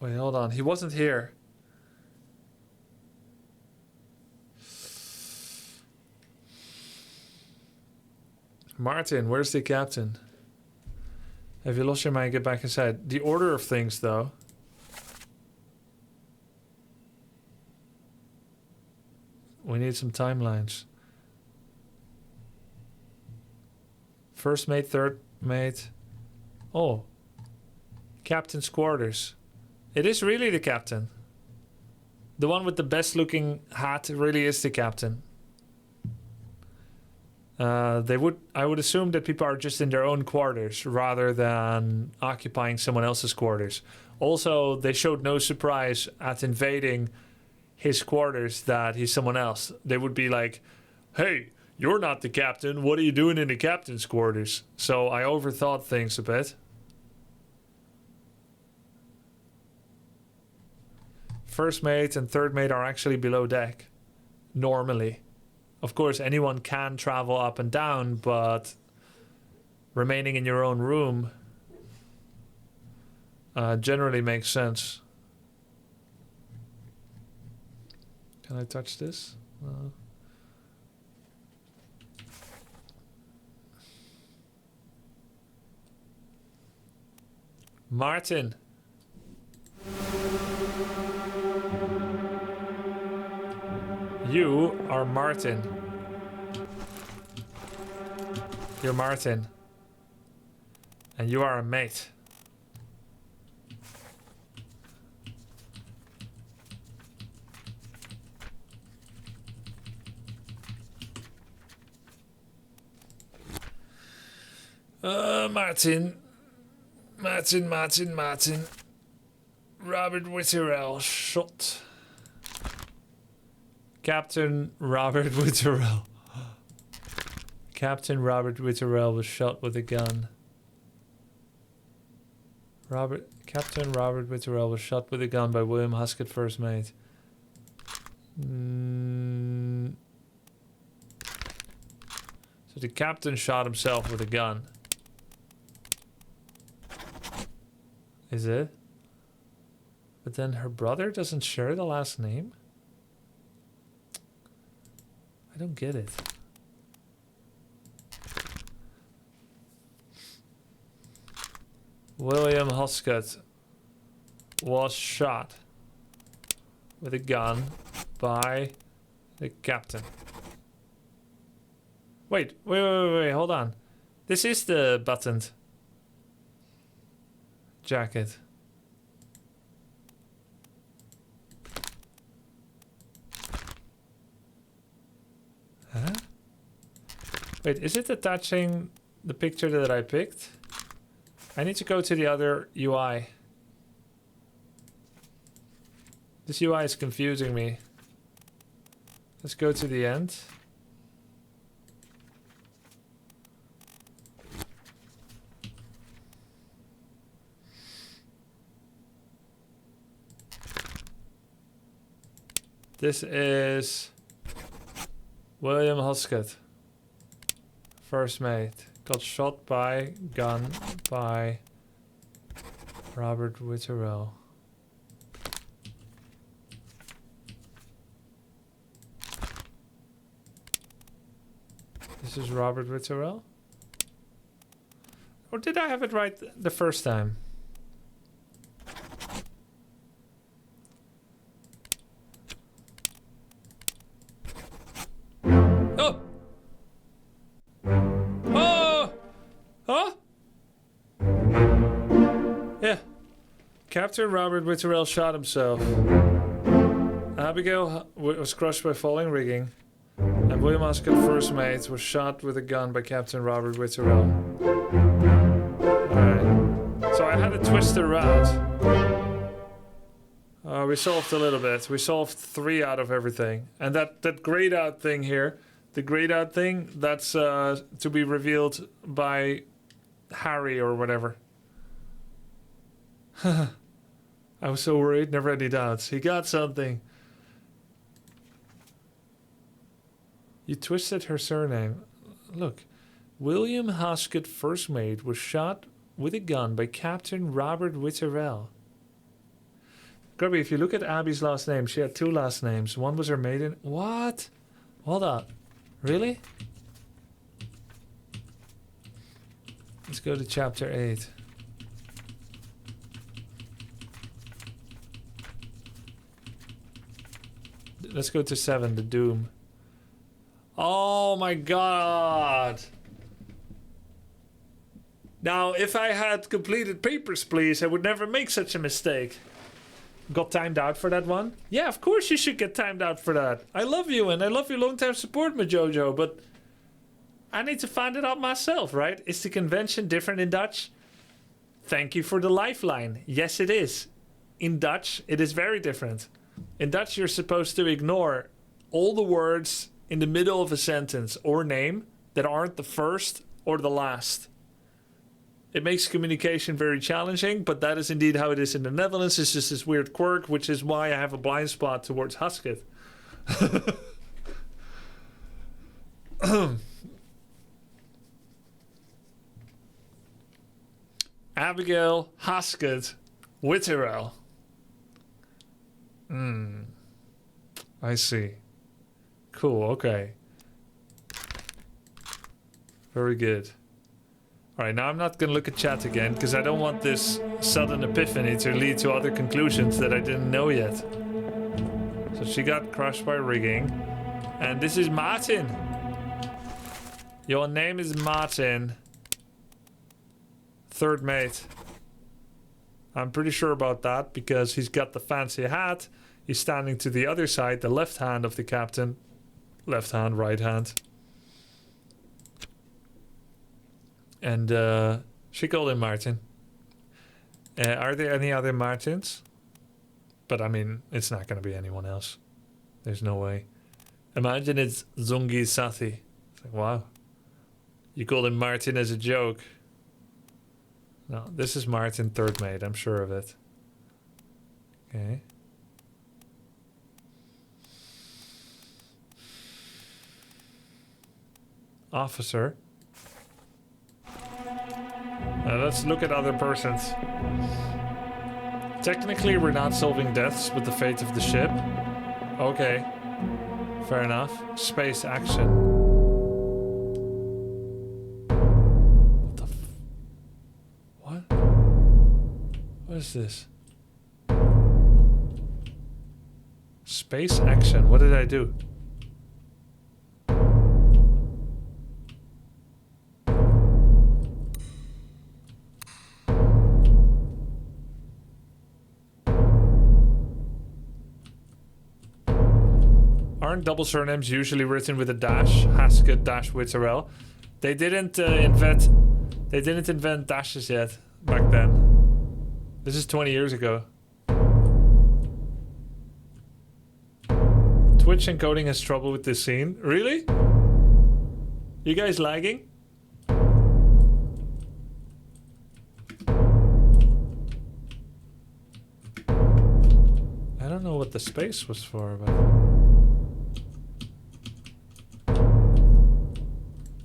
Speaker 1: Wait, hold on. He wasn't here. Martin, where's the captain? Have you lost your mind? Get back inside. The order of things, though. We need some timelines. First mate, third mate. Oh. Captain's quarters. It is really the captain. The one with the best looking hat really is the captain. I would assume that people are just in their own quarters rather than occupying someone else's quarters. Also, they showed no surprise at invading his quarters that he's someone else. They would be like, hey, you're not the captain. What are you doing in the captain's quarters? So I overthought things a bit. First mate and third mate are actually below deck. Normally. Of course, anyone can travel up and down, but remaining in your own room generally makes sense. Can I touch this? Martin. You are Martin. You're Martin. And you are a mate. Martin. Robert Witterell shot. Captain Robert Witterell. Captain Robert Witterell was shot with a gun. Captain Robert Witterell was shot with a gun by William Huskett, first mate. So the captain shot himself with a gun. Is it? But then her brother doesn't share the last name? I don't get it. William Huskett was shot with a gun by the captain. Wait, hold on. This is the buttoned jacket. Wait, is it attaching the picture that I picked? I need to go to the other UI. This UI is confusing me. Let's go to the end. This is William Hoskett, first mate, got shot by gun by Robert Witterell. This is Robert Witterell? Or did I have it right the first time? Oh! Oh! Huh? Yeah. Captain Robert Witterell shot himself. Abigail was crushed by falling rigging. And William Hoskett, first mate, was shot with a gun by Captain Robert Witterell. Alright. So I had to twist the route. We solved a little bit. We solved 3 out of everything. And that grayed out thing here, the grayed out thing, that's to be revealed by Harry or whatever. I was so worried, never any doubts. He got something. You twisted her surname. Look, William Hoskett, first mate, was shot with a gun by Captain Robert Witterell. Grubby, if you look at Abby's last name, she had 2 last names. One was her maiden. What? Hold on. Really? Let's go to chapter 8. Let's go to 7, the Doom. Oh my god! Now, if I had completed Papers, Please, I would never make such a mistake. Got timed out for that one? Yeah, of course you should get timed out for that. I love you and I love your long-time support, Majojo, but I need to find it out myself, right? Is the convention different in Dutch? Thank you for the lifeline. Yes, it is. In Dutch, it is very different. In Dutch, you're supposed to ignore all the words in the middle of a sentence or name that aren't the first or the last. It makes communication very challenging, but that is indeed how it is in the Netherlands. It's just this weird quirk, which is why I have a blind spot towards Hoskett. Abigail Hoskett Witterell. I see. Cool, okay. Very good. Alright, now I'm not going to look at chat again, because I don't want this sudden epiphany to lead to other conclusions that I didn't know yet. So she got crushed by rigging. And this is Martin. Your name is Martin. Third mate. I'm pretty sure about that, because he's got the fancy hat. He's standing to the other side, the left hand of the captain. Left hand, right hand. And she called him Martin. Are there any other Martins? But I mean, it's not going to be anyone else. There's no way. Imagine it's Zungi Sathi. It's like, wow. You called him Martin as a joke. No, this is Martin, third mate. I'm sure of it. Okay. Officer. Let's look at other persons. Technically, we're not solving deaths, but the fate of the ship. Okay. Fair enough. Space action. What the what? What is this? Space action. What did I do? Aren't double surnames usually written with a dash? Haskett dash Witterell. They didn't invent dashes yet back then. This is 20 years ago. Twitch encoding has trouble with this scene. Really? You guys lagging? I don't know what the space was for, but...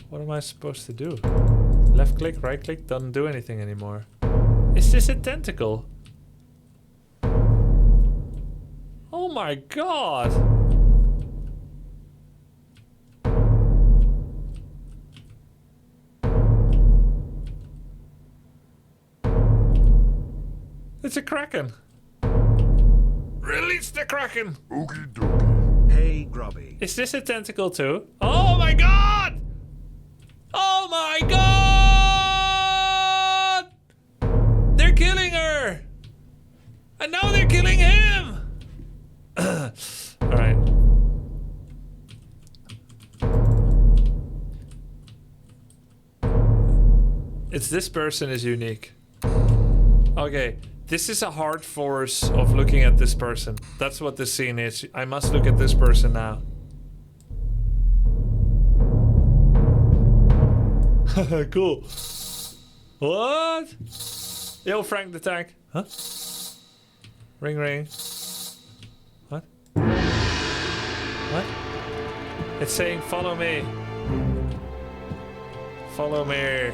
Speaker 1: What am I supposed to do? Left click, right click, doesn't do anything anymore. Is this a tentacle? Oh my god! It's a Kraken! Release the Kraken!
Speaker 7: Okie dokie.
Speaker 5: Hey, Grubby.
Speaker 1: Is this a tentacle too? Oh my god! Oh my god! They're killing her! And now they're killing him! Alright. It's this person is unique. Okay. This is a hard force of looking at this person. That's what this scene is. I must look at this person now. Cool. What? Yo, Frank the Tank. Huh? Ring ring. What? What? It's saying follow me. Follow me.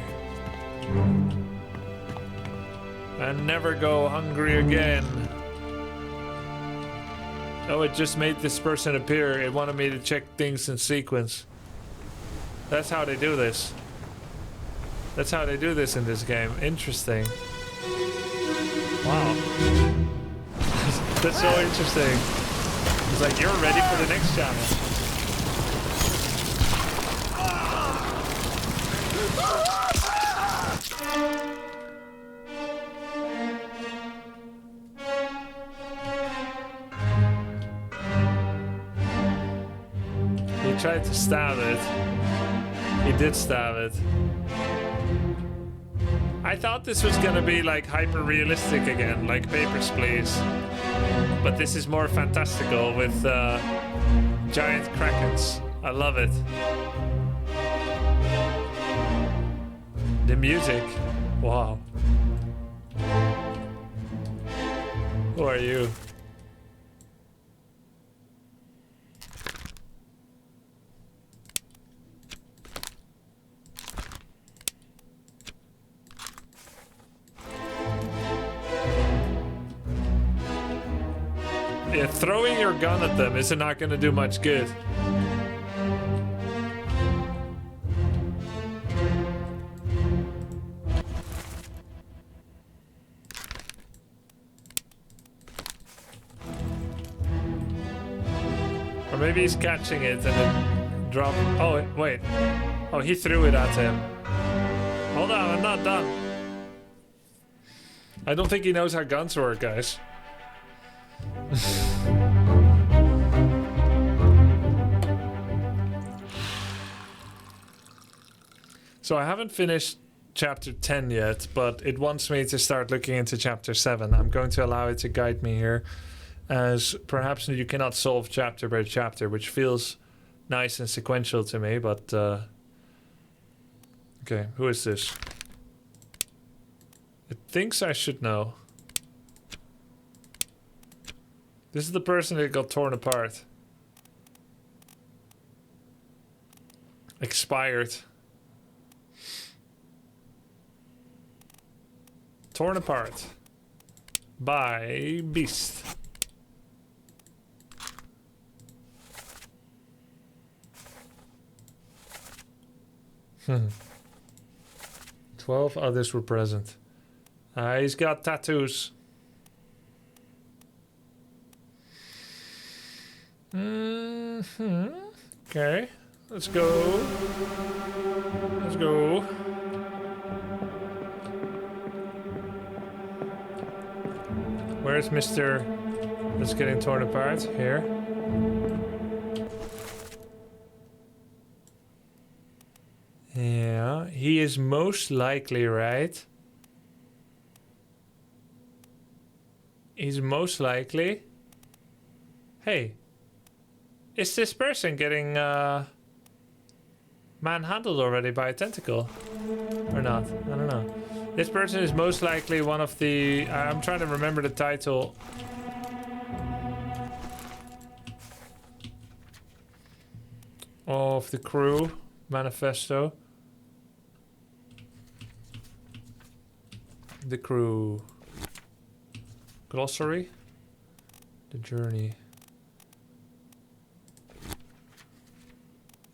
Speaker 1: And never go hungry again. Oh, it just made this person appear. It wanted me to check things in sequence. That's how they do this. That's how they do this in this game. Interesting. Wow. That's so interesting. It's like, you're ready for the next challenge. He tried to stab it. He did stab it. I thought this was gonna be like hyper realistic again, like Papers, Please. But this is more fantastical with giant krakens. I love it. The music. Wow. Who are you? Yeah, throwing your gun at them is not going to do much good. Or maybe he's catching it and then drop. Oh, wait. Oh, he threw it at him. Hold on, I'm not done. I don't think he knows how guns work, guys. So I haven't finished chapter 10 yet, but it wants me to start looking into chapter 7. I'm going to allow it to guide me here, as perhaps you cannot solve chapter by chapter, which feels nice and sequential to me, but okay, who is this? It thinks I should know. This is the person that got torn apart. Expired. Torn apart. By Beast. Hmm. 12 others were present. He's got tattoos. Okay, let's go. Let's go. Where's Mr. that's getting torn apart? Here. Yeah. he is most likely, right? He's most likely... Hey, is this person getting manhandled already by a tentacle? Or not? I don't know. This person is most likely one of the... I'm trying to remember the title. Of the crew manifesto. The crew glossary. The journey.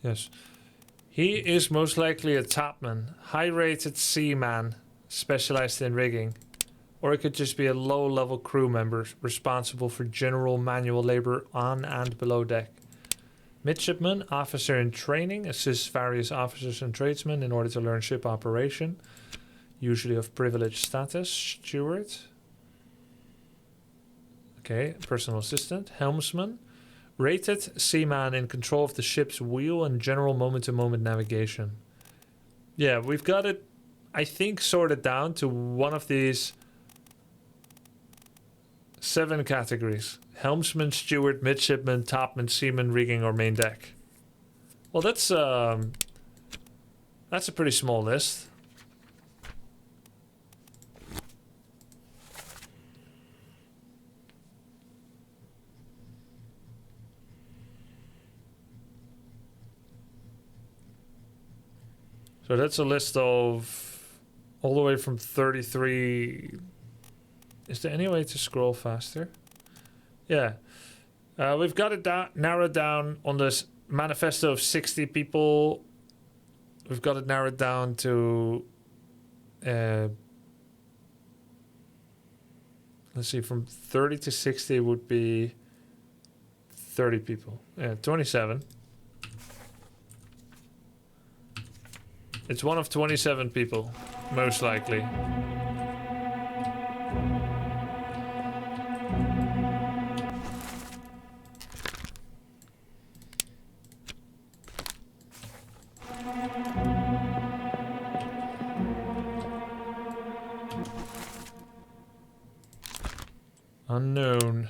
Speaker 1: Yes. He is most likely a topman, high-rated seaman, specialized in rigging. Or it could just be a low-level crew member responsible for general manual labor on and below deck. Midshipman, officer in training, assists various officers and tradesmen in order to learn ship operation, usually of privileged status. Steward. Okay, personal assistant. Helmsman, rated seaman in control of the ship's wheel and general moment-to-moment navigation. Yeah, we've got it, I think, sorted down to one of these 7 categories. Helmsman, steward, midshipman, topman, seaman, rigging, or main deck. Well, that's a pretty small list. So that's a list of all the way from 33. Is there any way to scroll faster? Yeah. We've got it narrowed down on this manifesto of 60 people. We've got it narrowed down to... let's see, from 30 to 60 would be 30 people. Yeah, 27. It's one of 27 people, most likely. Unknown.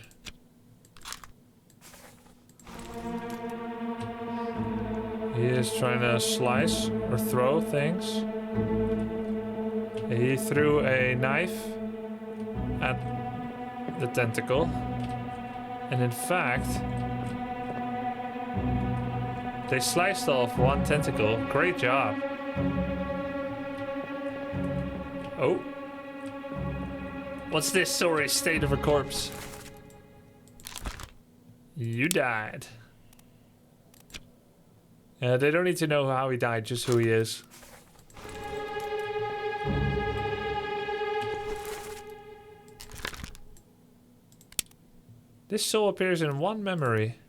Speaker 1: He is trying to slice or throw things. He threw a knife at the tentacle. And in fact, they sliced off one tentacle. Great job. Oh. What's this sorry state of a corpse? You died. They don't need to know how he died, just who he is. This soul appears in one memory.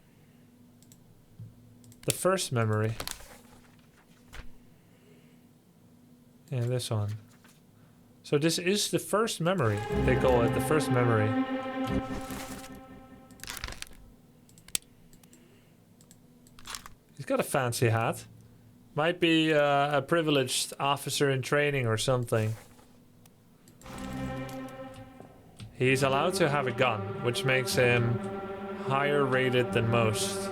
Speaker 1: The first memory. Yeah, this one. So this is the first memory. They call it the first memory. He's got a fancy hat. Might be a privileged officer in training or something. He's allowed to have a gun, which makes him higher rated than most.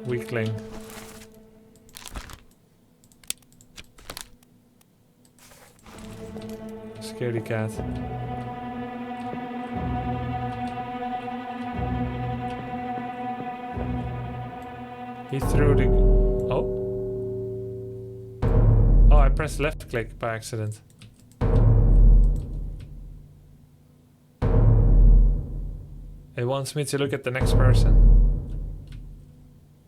Speaker 1: Weakling. Scaredy cat. He threw the... Oh. Oh, I pressed left click by accident. It wants me to look at the next person.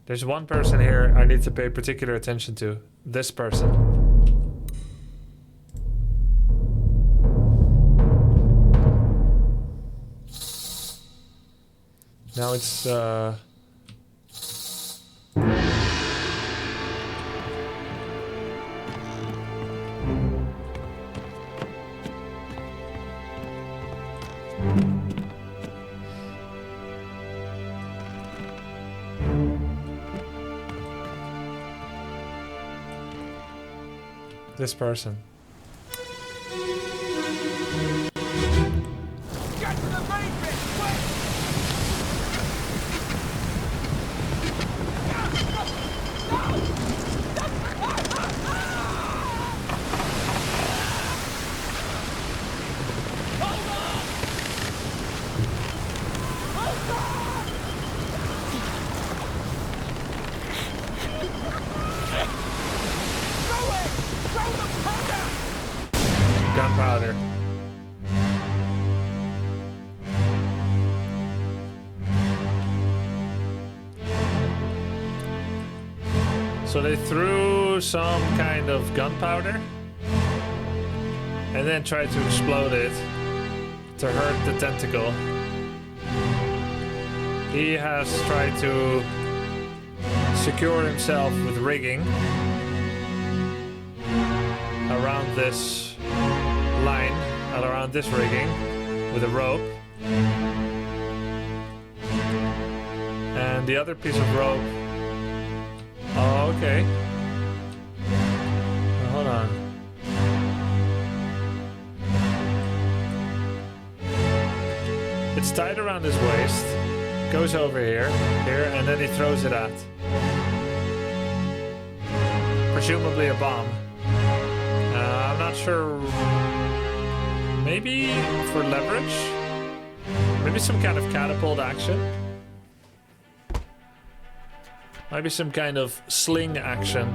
Speaker 1: There's one person here I need to pay particular attention to. This person. Now it's this person.
Speaker 4: Get to the basement! Quick!
Speaker 1: Gunpowder. So they threw some kind of gunpowder and then tried to explode it to hurt the tentacle. He has tried to secure himself with rigging around this line, around this rigging with a rope. And the other piece of rope. Oh, okay. Hold on. It's tied around his waist, goes over here, and then he throws it at. Presumably a bomb. I'm not sure. Maybe for leverage? Maybe some kind of catapult action? Maybe some kind of sling action.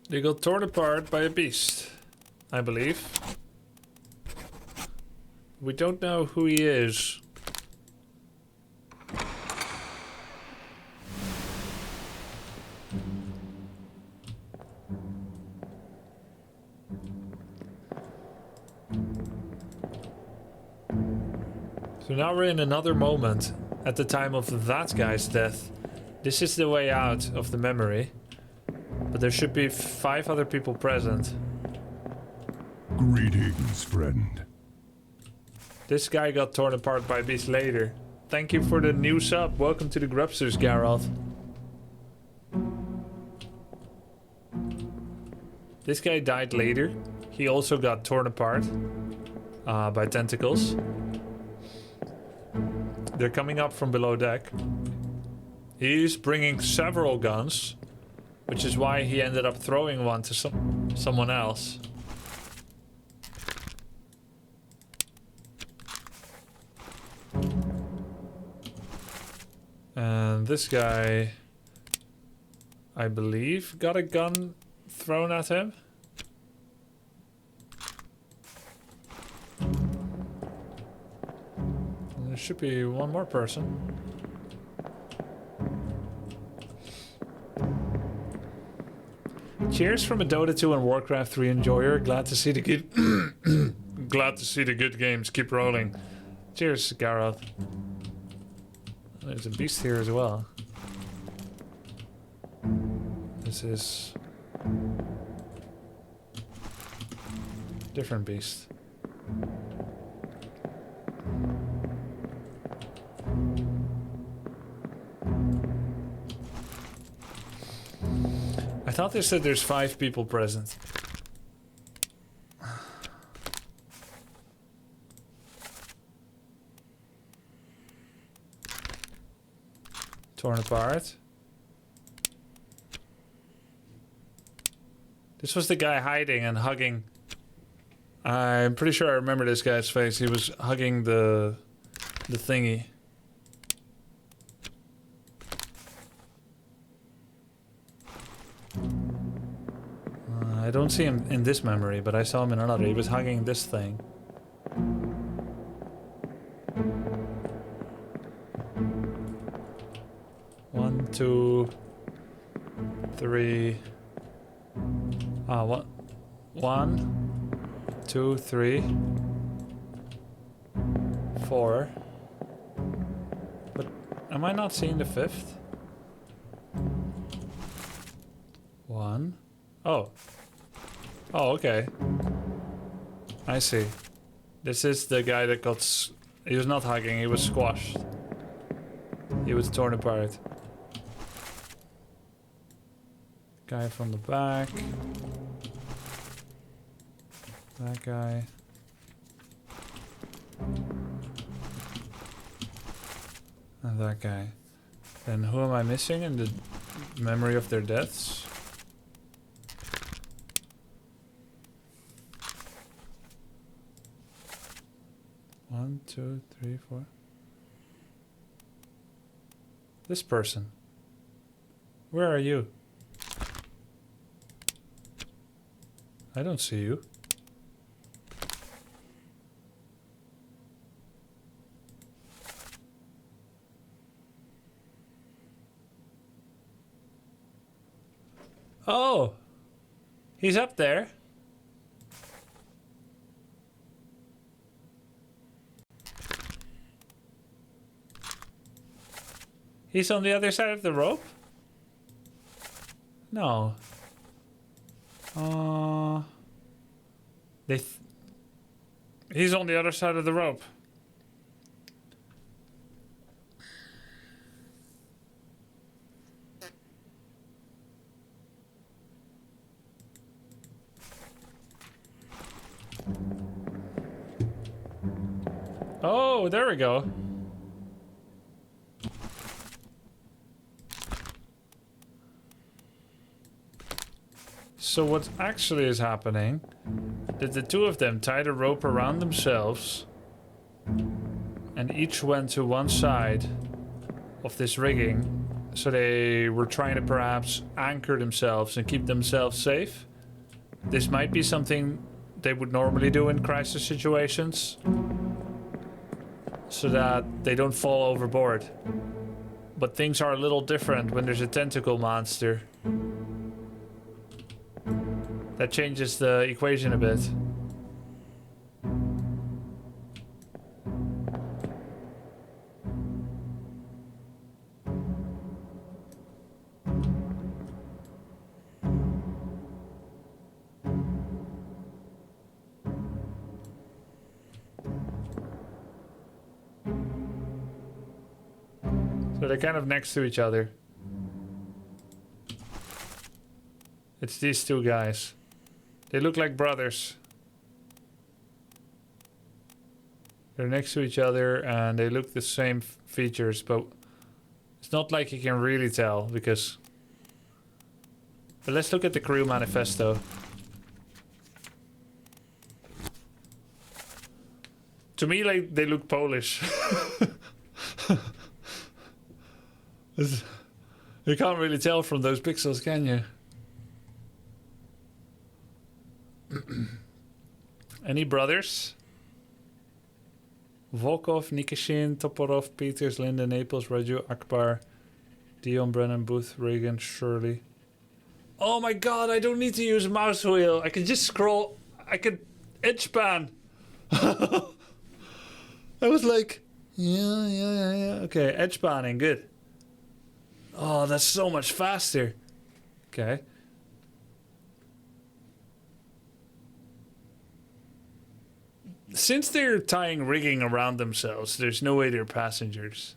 Speaker 1: They got torn apart by a beast, I believe. We don't know who he is. So now we're in another moment at the time of that guy's death. This is the way out of the memory. But there should be 5 other people present.
Speaker 7: Greetings, friend.
Speaker 1: This guy got torn apart by a beast later. Thank you for the new sub. Welcome to the Grubsters, Geralt. This guy died later. He also got torn apart by tentacles. They're coming up from below deck. He's bringing several guns, which is why he ended up throwing one to someone else. And this guy, I believe, got a gun thrown at him. And there should be one more person. Cheers from a Dota 2 and Warcraft 3 enjoyer. Glad to see the good glad to see the good games keep rolling. Cheers, Gareth. There's a beast here as well. This is different beast. I thought they said there's 5 people present. Torn apart. This was the guy hiding and hugging. I'm pretty sure I remember this guy's face. He was hugging the thingy. I don't see him in this memory, but I saw him in another. He was hugging this thing. One, two, three. What? 1, 2, 3, 4. But am I not seeing the 5th? 1. Oh. Oh, okay. I see. This is the guy that got... He was not hugging, he was squashed. He was torn apart. Guy from the back. That guy. And that guy. Then who am I missing in the memory of their deaths? One, two, three, four. This person. Where are you? I don't see you. Oh! He's up there. He's on the other side of the rope? No. He's on the other side of the rope. Oh, there we go. So what actually is happening, that the two of them tied a rope around themselves and each went to one side of this rigging, so they were trying to perhaps anchor themselves and keep themselves safe. This might be something they would normally do in crisis situations, so that they don't fall overboard. But things are a little different when there's a tentacle monster. That changes the equation a bit. So they're kind of next to each other. It's these two guys. They look like brothers. They're next to each other and they look the same features, but it's not like you can really tell because... But let's look at the crew manifesto. To me, like, they look Polish. You can't really tell from those pixels, can you? Any brothers? Volkov, Nikishin, Toporov, Peters, Linda, Naples, Raju, Akbar, Dion, Brennan, Booth, Reagan, Shirley. Oh my god, I don't need to use a mouse wheel. I can just scroll. I can edge pan. I was like, yeah. Okay, edge panning, good. Oh, that's so much faster. Okay. Since they're tying rigging around themselves, there's no way they're passengers.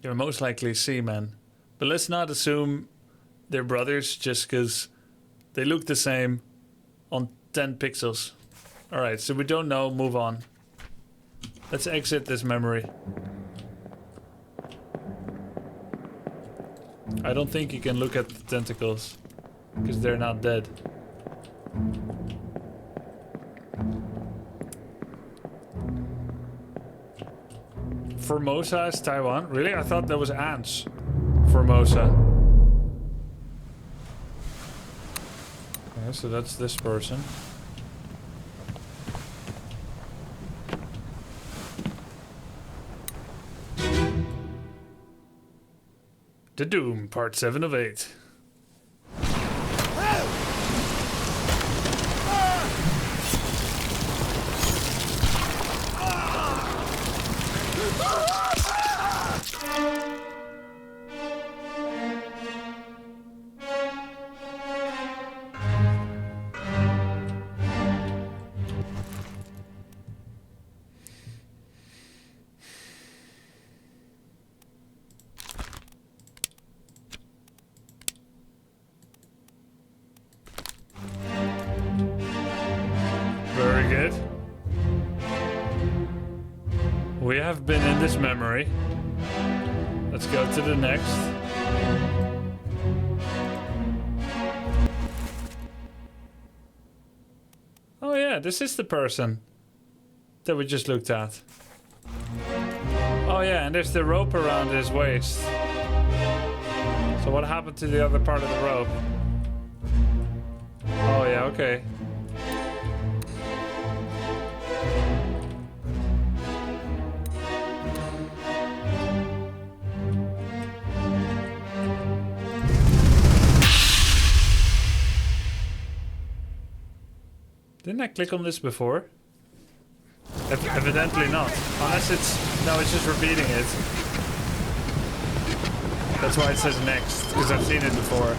Speaker 1: They're most likely seamen. But let's not assume they're brothers just because they look the same on 10 pixels. Alright, so we don't know, move on. Let's exit this memory. I don't think you can look at the tentacles, because they're not dead. Formosa is Taiwan? Really? I thought that was ants. Formosa. Okay, so that's this person. The Doom, part 7 of 8. Very good. We have been in this memory. Let's go to the next. Oh yeah, this is the person that we just looked at. Oh yeah, and there's the rope around his waist. So what happened to the other part of the rope? Oh yeah, okay. Didn't I click on this before? Evidently not. Unless it's... No, it's just repeating it. That's why it says next, because I've seen it before.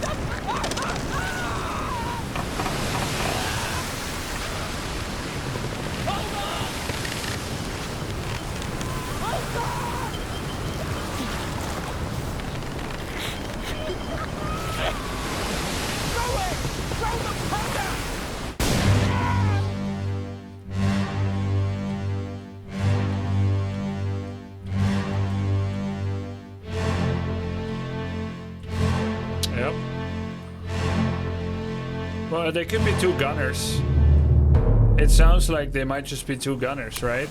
Speaker 1: There could be two gunners. It sounds like they might just be two gunners, right?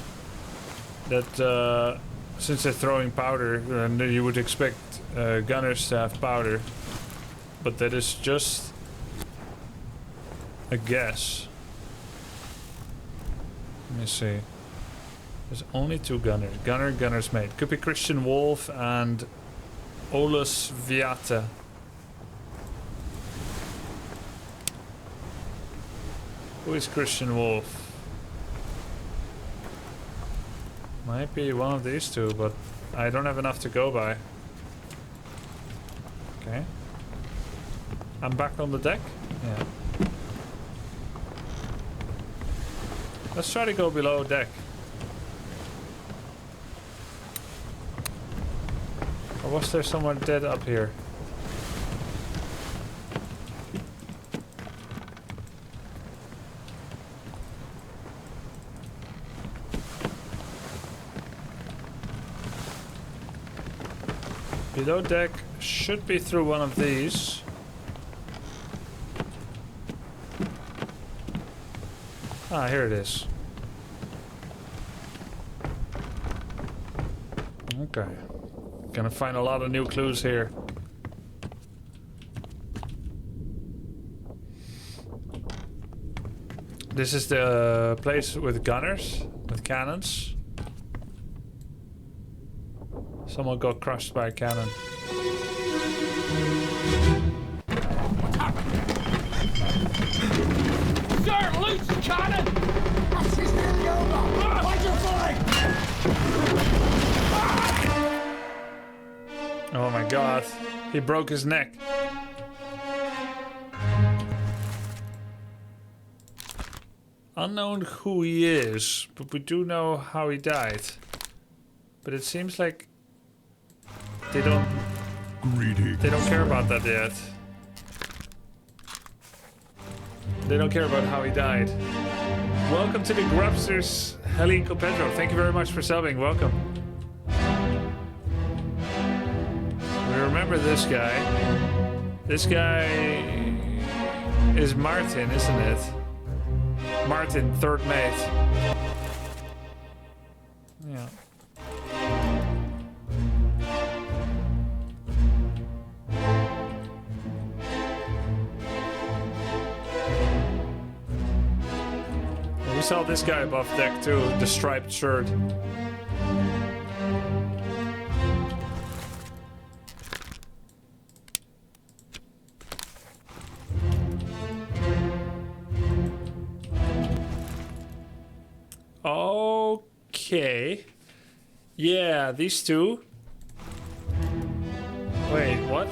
Speaker 1: That since they're throwing powder, then you would expect gunners to have powder. But that is just a guess. Let me see. There's only two gunners. Gunner's mate. Could be Christian Wolf and Olus Viata. Who is Christian Wolf? Might be one of these two, but I don't have enough to go by. Okay. I'm back on the deck? Yeah. Let's try to go below deck. Or was there someone dead up here? Below deck should be through one of these. Ah, here it is. Okay. Gonna find a lot of new clues here. This is the place with gunners, with cannons. Someone got crushed by a cannon.
Speaker 4: What's happening? Sir, loose the cannon!
Speaker 2: This is nearly over! Hold your flag!
Speaker 1: Oh my god. He broke his neck. Unknown who he is, but we do know how he died. But it seems like they don't care about that yet. They don't care about how he died. Welcome to the Grubsters, Helico Pedro. Thank you very much for subbing. Welcome. We remember this guy. This guy is Martin, isn't it? Martin, third mate. Yeah. We saw this guy above deck too, the striped shirt. Okay. Yeah, these two. Wait, what?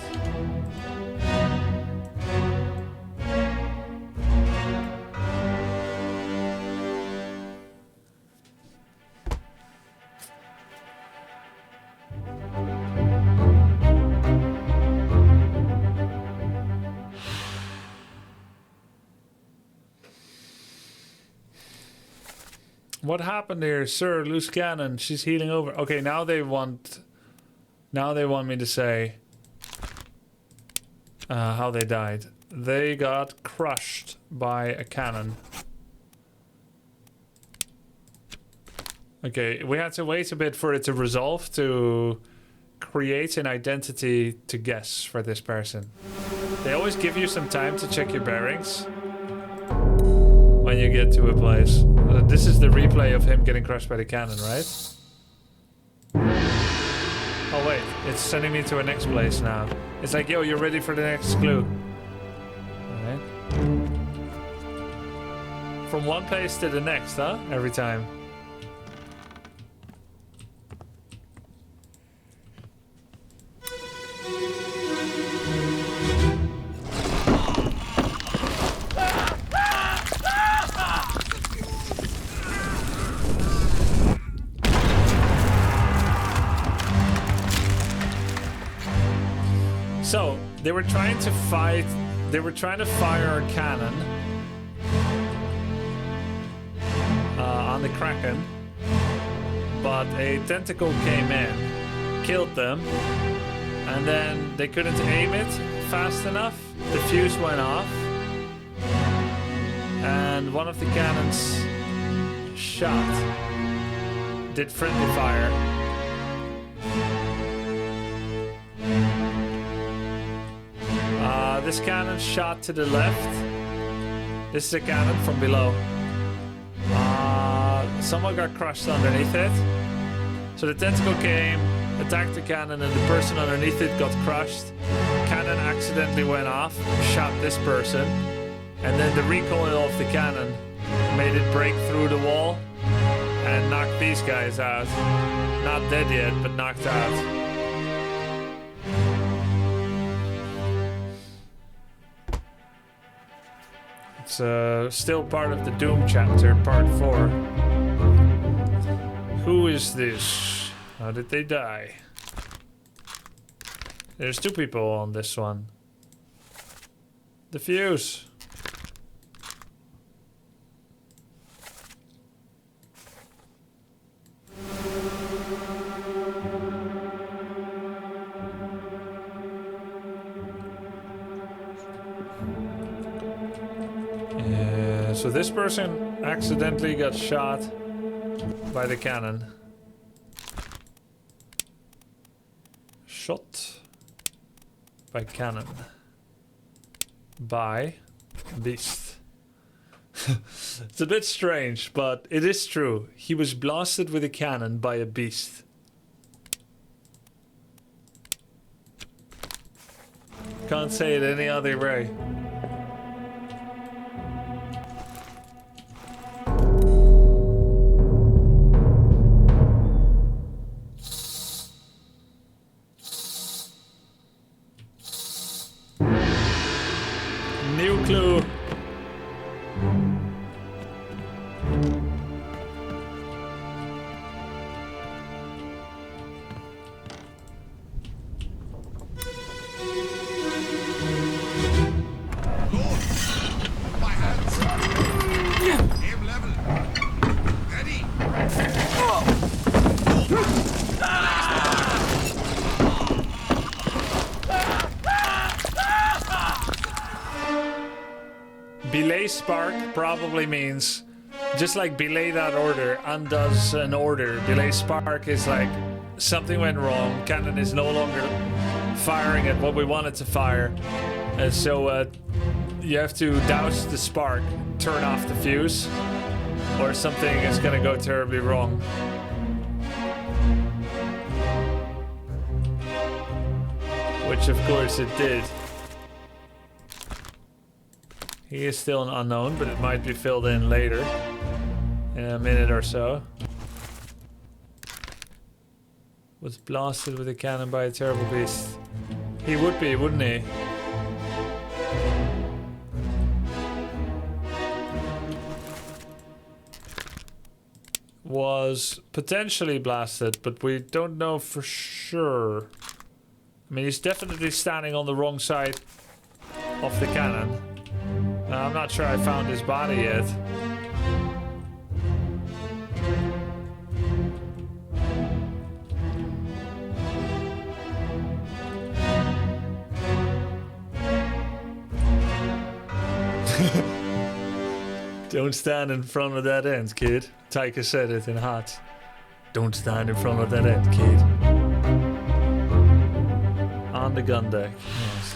Speaker 1: What happened here, sir? Loose cannon. She's healing over. Okay, now they want me to say how they died. They got crushed by a cannon. Okay, we had to wait a bit for it to resolve to create an identity to guess for this person. They always give you some time to check your bearings when you get to a place. This is the replay of him getting crushed by the cannon, right? Oh wait, it's sending me to a next place now. It's like, yo, you're ready for the next clue. Alright. From one place to the next, huh? Every time. So, they were trying to fight, they were trying to fire a cannon on the Kraken, but a tentacle came in, killed them, and then they couldn't aim it fast enough, the fuse went off, and one of the cannons shot, did friendly fire. This cannon shot to the left. This is a cannon from below. Someone got crushed underneath it. So the tentacle came, attacked the cannon, and the person underneath it got crushed. Cannon accidentally went off, shot this person, and then the recoil of the cannon made it break through the wall and knocked these guys out. Not dead yet, but knocked out. It's still part of the Doom chapter, part 4. Who is this? How did they die? There's 2 people on this one. The fuse. So this person accidentally got shot by the cannon. Shot by cannon. By beast. It's a bit strange, but it is true. He was blasted with a cannon by a beast. Can't say it any other way. New clue. Belay spark probably means, just like belay that order undoes an order, belay spark is like something went wrong, cannon is no longer firing at what we want it to fire, and so you have to douse the spark, turn off the fuse, or something is gonna go terribly wrong. Which of course it did. He is still an unknown, but it might be filled in later. In a minute or so. Was blasted with a cannon by a terrible beast. He would be, wouldn't he? Was potentially blasted, but we don't know for sure. I mean, he's definitely standing on the wrong side of the cannon. I'm not sure I found his body yet. Don't stand in front of that end, kid. Taika said it in Hot. Don't stand in front of that end, kid. On the gun deck. Yes.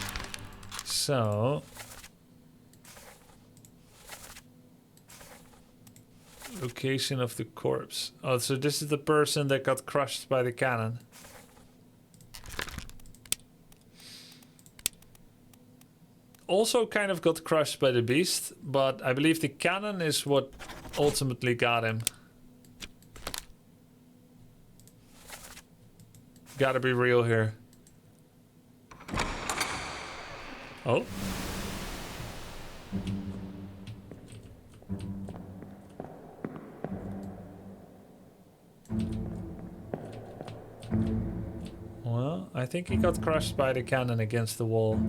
Speaker 1: So... Location of the corpse. Oh, so this is the person that got crushed by the cannon. Also kind of got crushed by the beast, but I believe the cannon is what ultimately got him. Gotta be real here. Oh. Well, I think he got crushed by the cannon against the wall.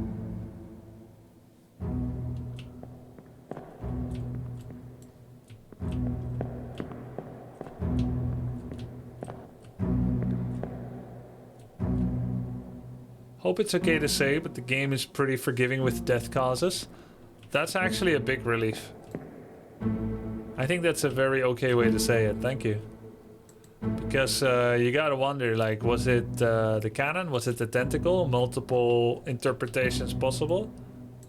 Speaker 1: Hope it's okay to say, but the game is pretty forgiving with death causes. That's actually a big relief. I think that's a very okay way to say it, thank you. Because you gotta wonder, like, was it the cannon? Was it the tentacle? Multiple interpretations possible?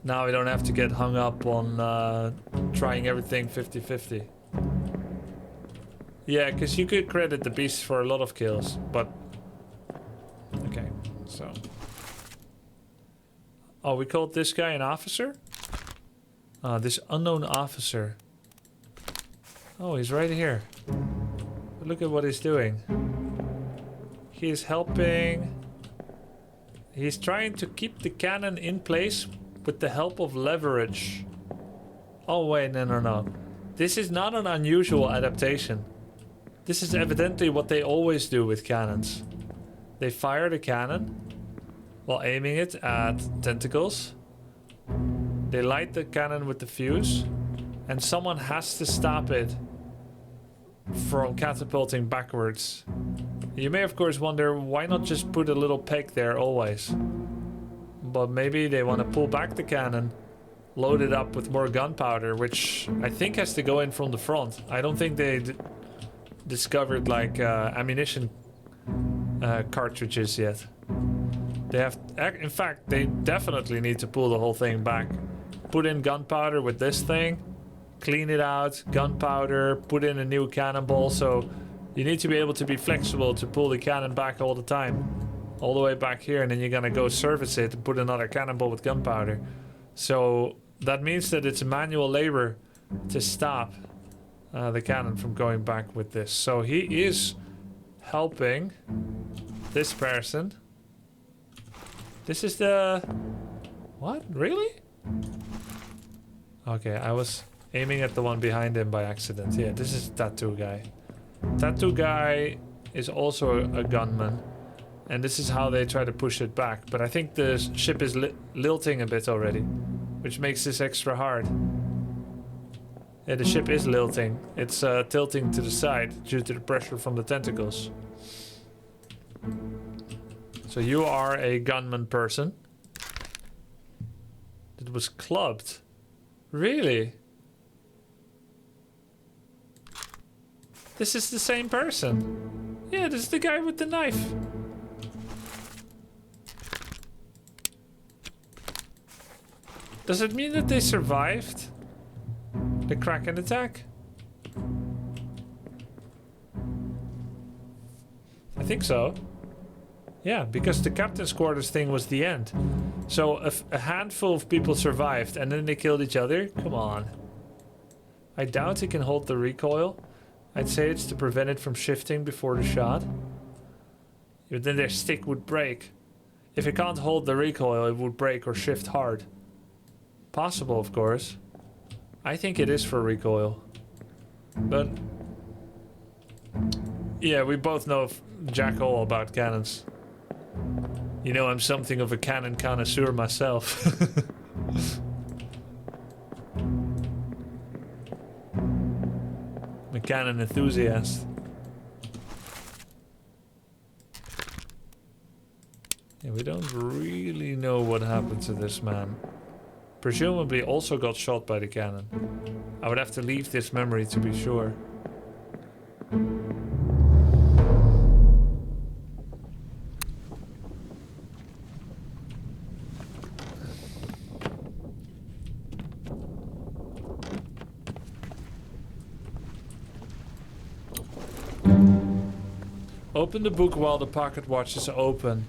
Speaker 1: Now we don't have to get hung up on trying everything 50-50. Yeah, because you could credit the beast for a lot of kills, but... Okay, so... Oh, we called this guy an officer? This unknown officer. Oh, he's right here. Look at what he's doing. He's helping... He's trying to keep the cannon in place with the help of leverage. Oh wait, no. This is not an unusual adaptation. This is evidently what they always do with cannons. They fire the cannon while aiming it at tentacles. They light the cannon with the fuse, and someone has to stop it from catapulting backwards. You may of course wonder, why not just put a little peg there always? But maybe they want to pull back the cannon, load it up with more gunpowder, which I think has to go in from the front. I don't think they discovered like ammunition cartridges yet. They have, in fact, they definitely need to pull the whole thing back. Put in gunpowder with this thing, clean it out, gunpowder, put in a new cannonball. So you need to be able to be flexible to pull the cannon back all the time. All the way back here, and then you're gonna go service it and put another cannonball with gunpowder. So that means that it's manual labor to stop the cannon from going back with this. So he is helping this person. This is the... What? Really? Okay, I was aiming at the one behind him by accident. Yeah, this is Tattoo Guy. Tattoo Guy is also a gunman. And this is how they try to push it back. But I think the ship is lilting a bit already, which makes this extra hard. Yeah, the ship is lilting. It's tilting to the side due to the pressure from the tentacles. So you are a gunman person. It was clubbed. Really? This is the same person. Yeah, this is the guy with the knife. Does it mean that they survived the Kraken attack? I think so. Yeah, because the captain's quarters thing was the end. So a handful of people survived and then they killed each other? Come on. I doubt it can hold the recoil. I'd say it's to prevent it from shifting before the shot. But then their stick would break. If it can't hold the recoil, it would break or shift hard. Possible, of course. I think it is for recoil. But... yeah, we both know jack all about cannons. You know, I'm something of a cannon connoisseur myself. I'm a cannon enthusiast. Yeah, we don't really know what happened to this man. presumably also got shot by the cannon. I would have to leave this memory to be sure. Open the book while the pocket watch is open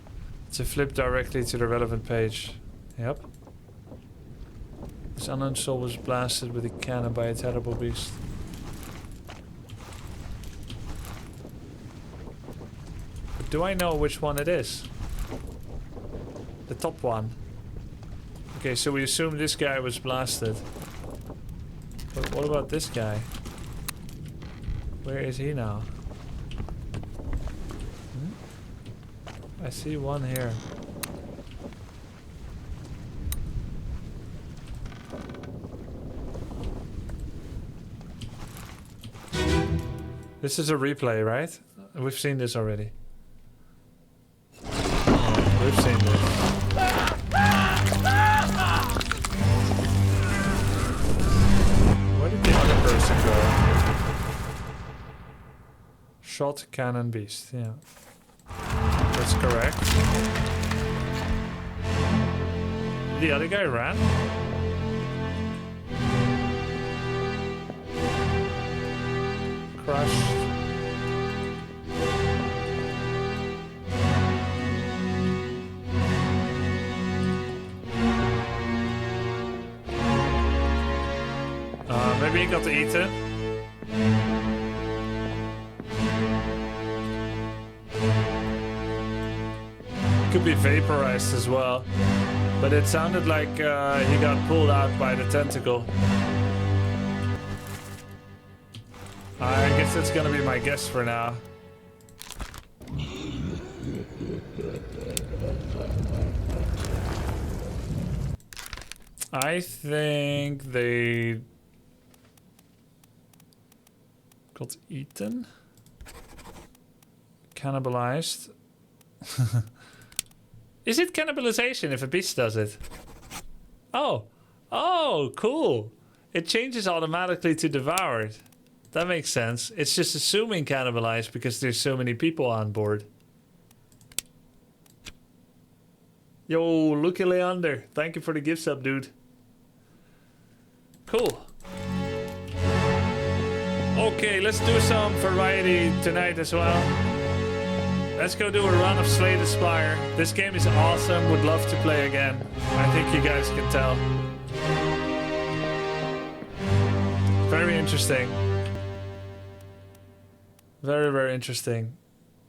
Speaker 1: to flip directly to the relevant page. Yep. This unknown soul was blasted with a cannon by a terrible beast. But do I know which one it is? The top one. Okay, so we assume this guy was blasted. But what about this guy? Where is he now? I see one here. This is a replay, right? We've seen this already. Yeah, we've seen this. Where did the other person go? Shot, cannon, beast. Yeah. That's correct. The other guy ran? Crushed. Maybe he got eaten. Could be vaporized as well, but it sounded like he got pulled out by the tentacle. I guess that's gonna be my guess for now. I think they got eaten, cannibalized. Is it cannibalization if a beast does it? Oh. Oh, cool. It changes automatically to devoured. That makes sense. It's just assuming cannibalized because there's so many people on board. Yo, Lucky Leander. Thank you for the gift sub, dude. Cool. Okay, let's do some variety tonight as well. Let's go do a run of Slay the Spire. This game is awesome. Would love to play again. I think you guys can tell. Very interesting. Very, very interesting.